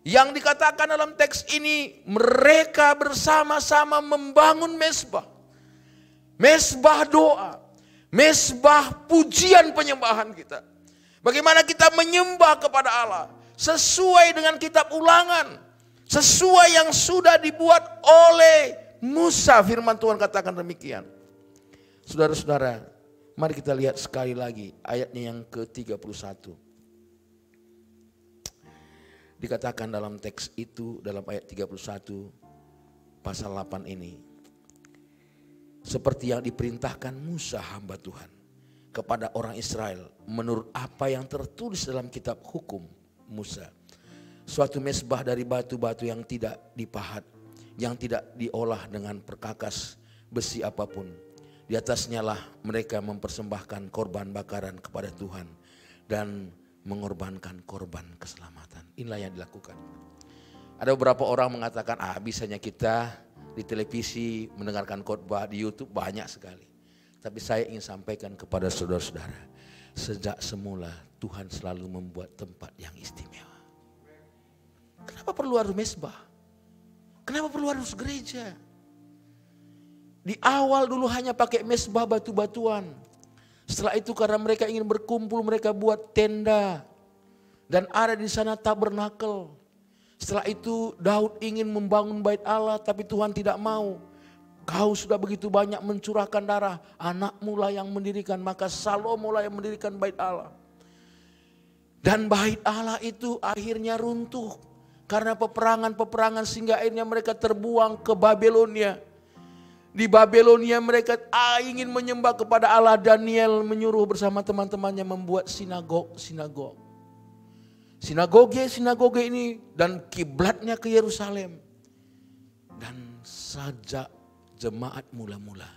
Yang dikatakan dalam teks ini, mereka bersama-sama membangun mezbah. Mezbah doa, mezbah pujian penyembahan kita. Bagaimana kita menyembah kepada Allah sesuai dengan kitab Ulangan, sesuai yang sudah dibuat oleh Musa. Firman Tuhan katakan demikian. Saudara-saudara, mari kita lihat sekali lagi ayatnya yang ke-31. Dikatakan dalam teks itu, dalam ayat 31 pasal 8 ini. Seperti yang diperintahkan Musa hamba Tuhan kepada orang Israel menurut apa yang tertulis dalam kitab hukum Musa. Suatu mezbah dari batu-batu yang tidak dipahat, yang tidak diolah dengan perkakas besi apapun. Di atasnya lah mereka mempersembahkan korban bakaran kepada Tuhan dan mengorbankan korban keselamatan. Inilah yang dilakukan. Ada beberapa orang mengatakan, bisanya kita di televisi mendengarkan khotbah, di YouTube banyak sekali. Tapi saya ingin sampaikan kepada saudara-saudara, sejak semula Tuhan selalu membuat tempat yang istimewa. Kenapa perlu harus mezbah? Kenapa perlu harus gereja? Di awal dulu hanya pakai mezbah batu-batuan. Setelah itu karena mereka ingin berkumpul, mereka buat tenda. Dan ada di sana tabernakel. Setelah itu Daud ingin membangun bait Allah, tapi Tuhan tidak mau. Kau sudah begitu banyak mencurahkan darah, anakmu lah yang mendirikan, maka Salomo lah yang mendirikan bait Allah. Dan bait Allah itu akhirnya runtuh karena peperangan-peperangan sehingga akhirnya mereka terbuang ke Babelonia. Di Babelonia mereka ingin menyembah kepada Allah. Daniel menyuruh bersama teman-temannya membuat sinagog. Sinagoge ini dan kiblatnya ke Yerusalem. Dan sajak jemaat mula-mula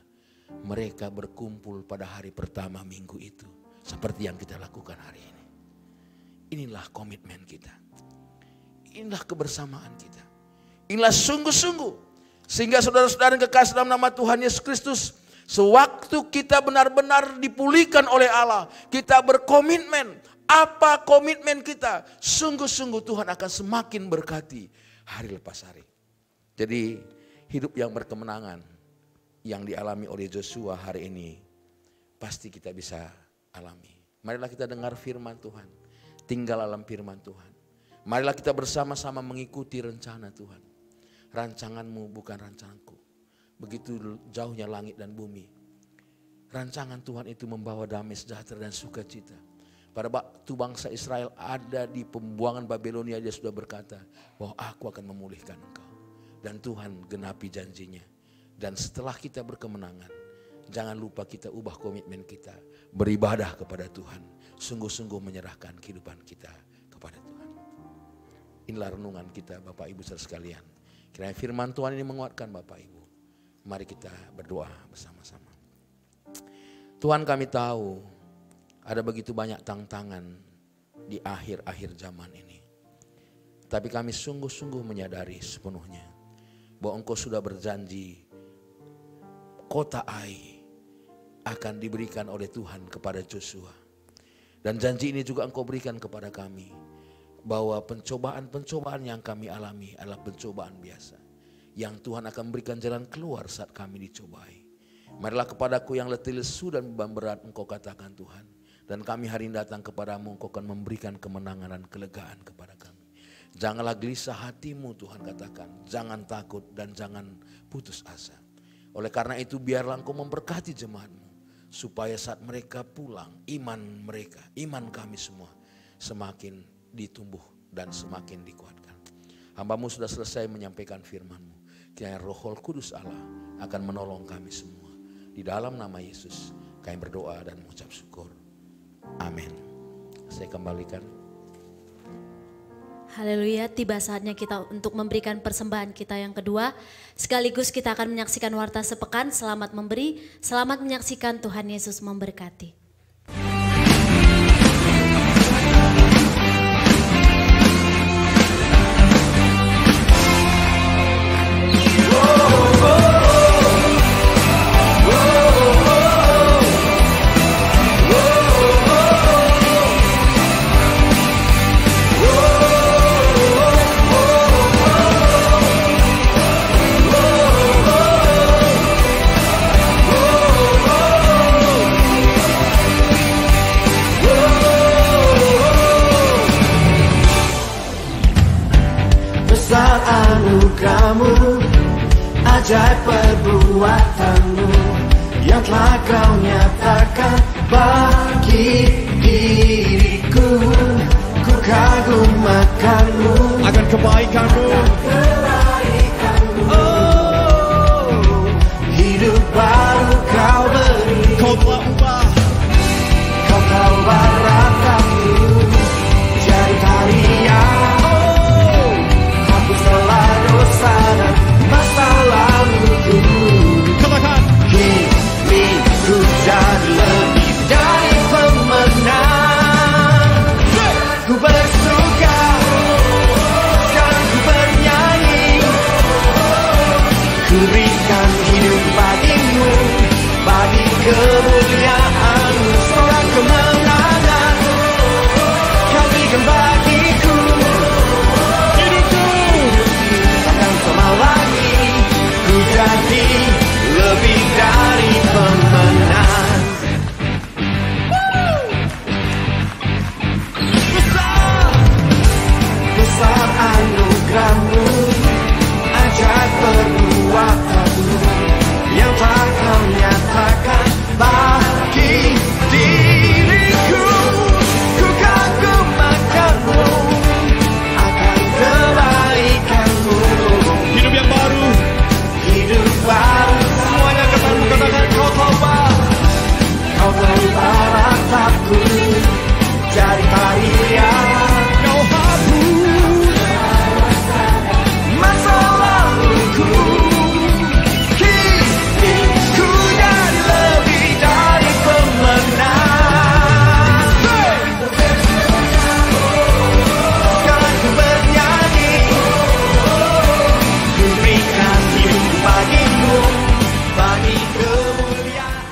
mereka berkumpul pada hari pertama minggu itu. Seperti yang kita lakukan hari ini. Inilah komitmen kita. Inilah kebersamaan kita. Inilah sungguh-sungguh. Sehingga saudara-saudara yang kekasih dalam nama Tuhan Yesus Kristus, sewaktu kita benar-benar dipulihkan oleh Allah, kita berkomitmen. Apa komitmen kita? Sungguh-sungguh Tuhan akan semakin berkati hari lepas hari. Jadi hidup yang berkemenangan yang dialami oleh Joshua hari ini pasti kita bisa alami. Marilah kita dengar firman Tuhan, tinggal dalam firman Tuhan. Marilah kita bersama-sama mengikuti rencana Tuhan. Rancanganmu bukan rancanganku. Begitu jauhnya langit dan bumi. Rancangan Tuhan itu membawa damai sejahtera dan sukacita. Pada waktu bangsa Israel ada di pembuangan Babelonia, dia sudah berkata bahwa aku akan memulihkan engkau. Dan Tuhan genapi janjinya. Dan setelah kita berkemenangan, jangan lupa kita ubah komitmen kita. Beribadah kepada Tuhan. Sungguh-sungguh menyerahkan kehidupan kita kepada Tuhan. Inilah renungan kita Bapak Ibu saudara sekalian. Kiranya firman Tuhan ini menguatkan Bapak Ibu. Mari kita berdoa bersama-sama. Tuhan, kami tahu ada begitu banyak tantangan di akhir-akhir zaman ini. Tapi kami sungguh-sungguh menyadari sepenuhnya bahwa Engkau sudah berjanji kota Ai akan diberikan oleh Tuhan kepada Joshua. Dan janji ini juga Engkau berikan kepada kami. Bahwa pencobaan-pencobaan yang kami alami adalah pencobaan biasa. Yang Tuhan akan berikan jalan keluar saat kami dicobai. Marilah kepadaku yang letih lesu dan beban berat Engkau katakan Tuhan. Dan kami hari ini datang kepadamu, Engkau akan memberikan kemenangan dan kelegaan kepada kami. Janganlah gelisah hatimu Tuhan katakan. Jangan takut dan jangan putus asa. Oleh karena itu biarlah Engkau memberkati jemaatmu. Supaya saat mereka pulang iman mereka, iman kami semua semakin ditumbuh dan semakin dikuatkan. Hamba-Mu sudah selesai menyampaikan firman-Mu. Kiranya Roh Kudus Allah akan menolong kami semua. Di dalam nama Yesus kami berdoa dan mengucap syukur. Amin. Saya kembalikan. Haleluya, tiba saatnya kita untuk memberikan persembahan kita yang kedua. Sekaligus kita akan menyaksikan warta sepekan. Selamat memberi, selamat menyaksikan. Tuhan Yesus memberkati. Besar anugerahmu, ajaib perbuatanmu, yang telah kau nyatakan bagi diriku. Ku kagum akanmu, akan kebaikanmu. Oh, hidup baru kau beri, Kau telah ubah kau ubah rataku jadi tarian. Setelah dosa dan masa laluku, katakan kini ku jadi lebih dari pemenang. Ku bersuka, sekarang ku bernyanyi. Ku berikan hidup bagimu, bagi kemuliaan-Mu. Seorang kemenangan kau berikan bagiku. Sama lagi ku jadi lebih dari pemenang. Besar anugerahmu, ajaib perbuatanmu, yang tak kau nyatakan bagi diriku. Ku kagum akanmu, akan kebaikanmu. hidup yang baru. Hidup baru, Semuanya katakan kau telah ubah. kau berubah rataku jadi tarian. Kau hapus Masa laluku, kini ku jadi lebih dari pemenang. Sekarang ku bernyanyi, ku berikan hidup bagimu, bagi kemuliaan.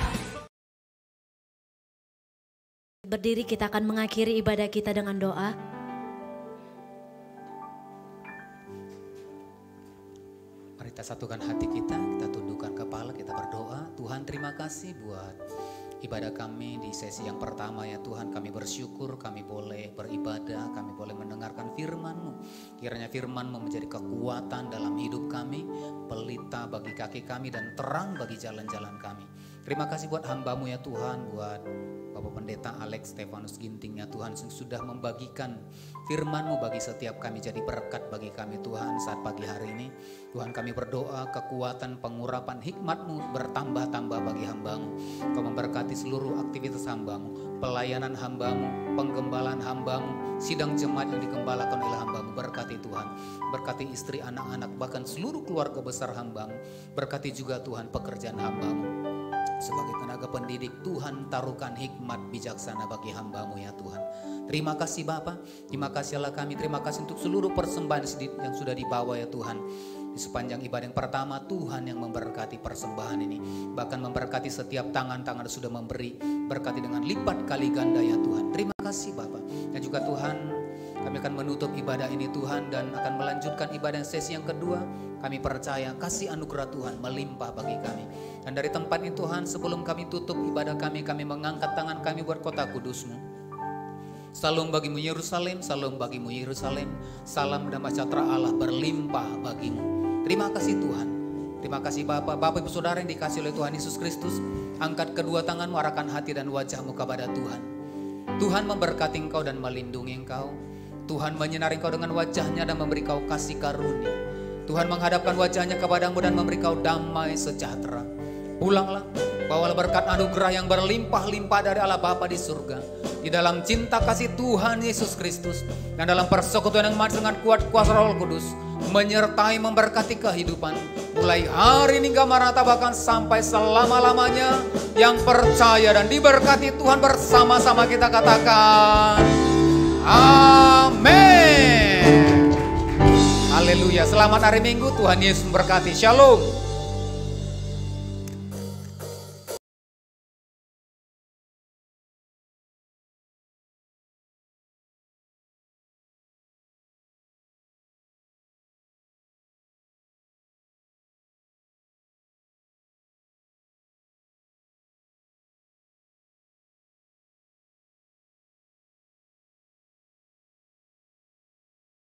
Berdiri, kita akan mengakhiri ibadah kita dengan doa. Mari kita satukan hati kita tundukkan kepala, kita berdoa. Tuhan, terima kasih buat ibadah kami di sesi yang pertama ya Tuhan. Kami bersyukur kami boleh beribadah, kami boleh mendengarkan firman-Mu. Kiranya firman-Mu menjadi kekuatan dalam hidup kami, pelita bagi kaki kami dan terang bagi jalan-jalan kami. Terima kasih buat hamba-Mu ya Tuhan, buat Bapak Pendeta Alex Stefanus Ginting ya Tuhan, yang sudah membagikan firman-Mu bagi setiap kami, jadi berkat bagi kami Tuhan saat pagi hari ini. Tuhan, kami berdoa kekuatan pengurapan hikmat-Mu bertambah-tambah bagi hamba-Mu. Kau memberkati seluruh aktivitas hamba-Mu, pelayanan hamba-Mu, penggembalaan hamba-Mu, sidang jemaat yang digembalakan oleh hamba-Mu. Berkati Tuhan, berkati istri, anak-anak, bahkan seluruh keluarga besar hamba-Mu. Berkati juga Tuhan pekerjaan hamba-Mu. Sebagai tenaga pendidik, Tuhan taruhkan hikmat bijaksana bagi hamba-Mu ya Tuhan. Terima kasih Bapa, terima kasih Allah kami, terima kasih untuk seluruh persembahan yang sudah dibawa ya Tuhan. Di sepanjang ibadah yang pertama, Tuhan yang memberkati persembahan ini. Bahkan memberkati setiap tangan-tangan sudah memberi, berkati dengan lipat kali ganda ya Tuhan. Terima kasih Bapa. Dan juga Tuhan, kami akan menutup ibadah ini Tuhan dan akan melanjutkan ibadah sesi yang kedua. Kami percaya kasih anugerah Tuhan melimpah bagi kami. Dan dari tempat ini Tuhan, sebelum kami tutup ibadah kami mengangkat tangan kami buat kota kudus-Mu. Salam bagimu Yerusalem, salam bagimu Yerusalem. Salam damai sejahtera Allah berlimpah bagimu. Terima kasih Tuhan. Terima kasih Bapak, Bapak Ibu Saudara yang dikasih oleh Tuhan Yesus Kristus. Angkat kedua tanganmu, arahkan hati dan wajahmu kepada Tuhan. Tuhan memberkati engkau dan melindungi engkau. Tuhan menyinari engkau dengan wajahnya dan memberi kau kasih karunia. Tuhan menghadapkan wajahnya kepadamu dan memberi kau damai sejahtera. Pulanglah Bawalah berkat anugerah yang berlimpah-limpah dari Allah Bapa di surga, di dalam cinta kasih Tuhan Yesus Kristus, dan dalam persekutuan yang manis dengan kuat kuasa Roh Kudus, menyertai memberkati kehidupan mulai hari ini hingga maranatha, bahkan sampai selama-lamanya. Yang percaya dan diberkati Tuhan bersama-sama kita katakan amin. Haleluya. Selamat hari Minggu, Tuhan Yesus memberkati. Shalom.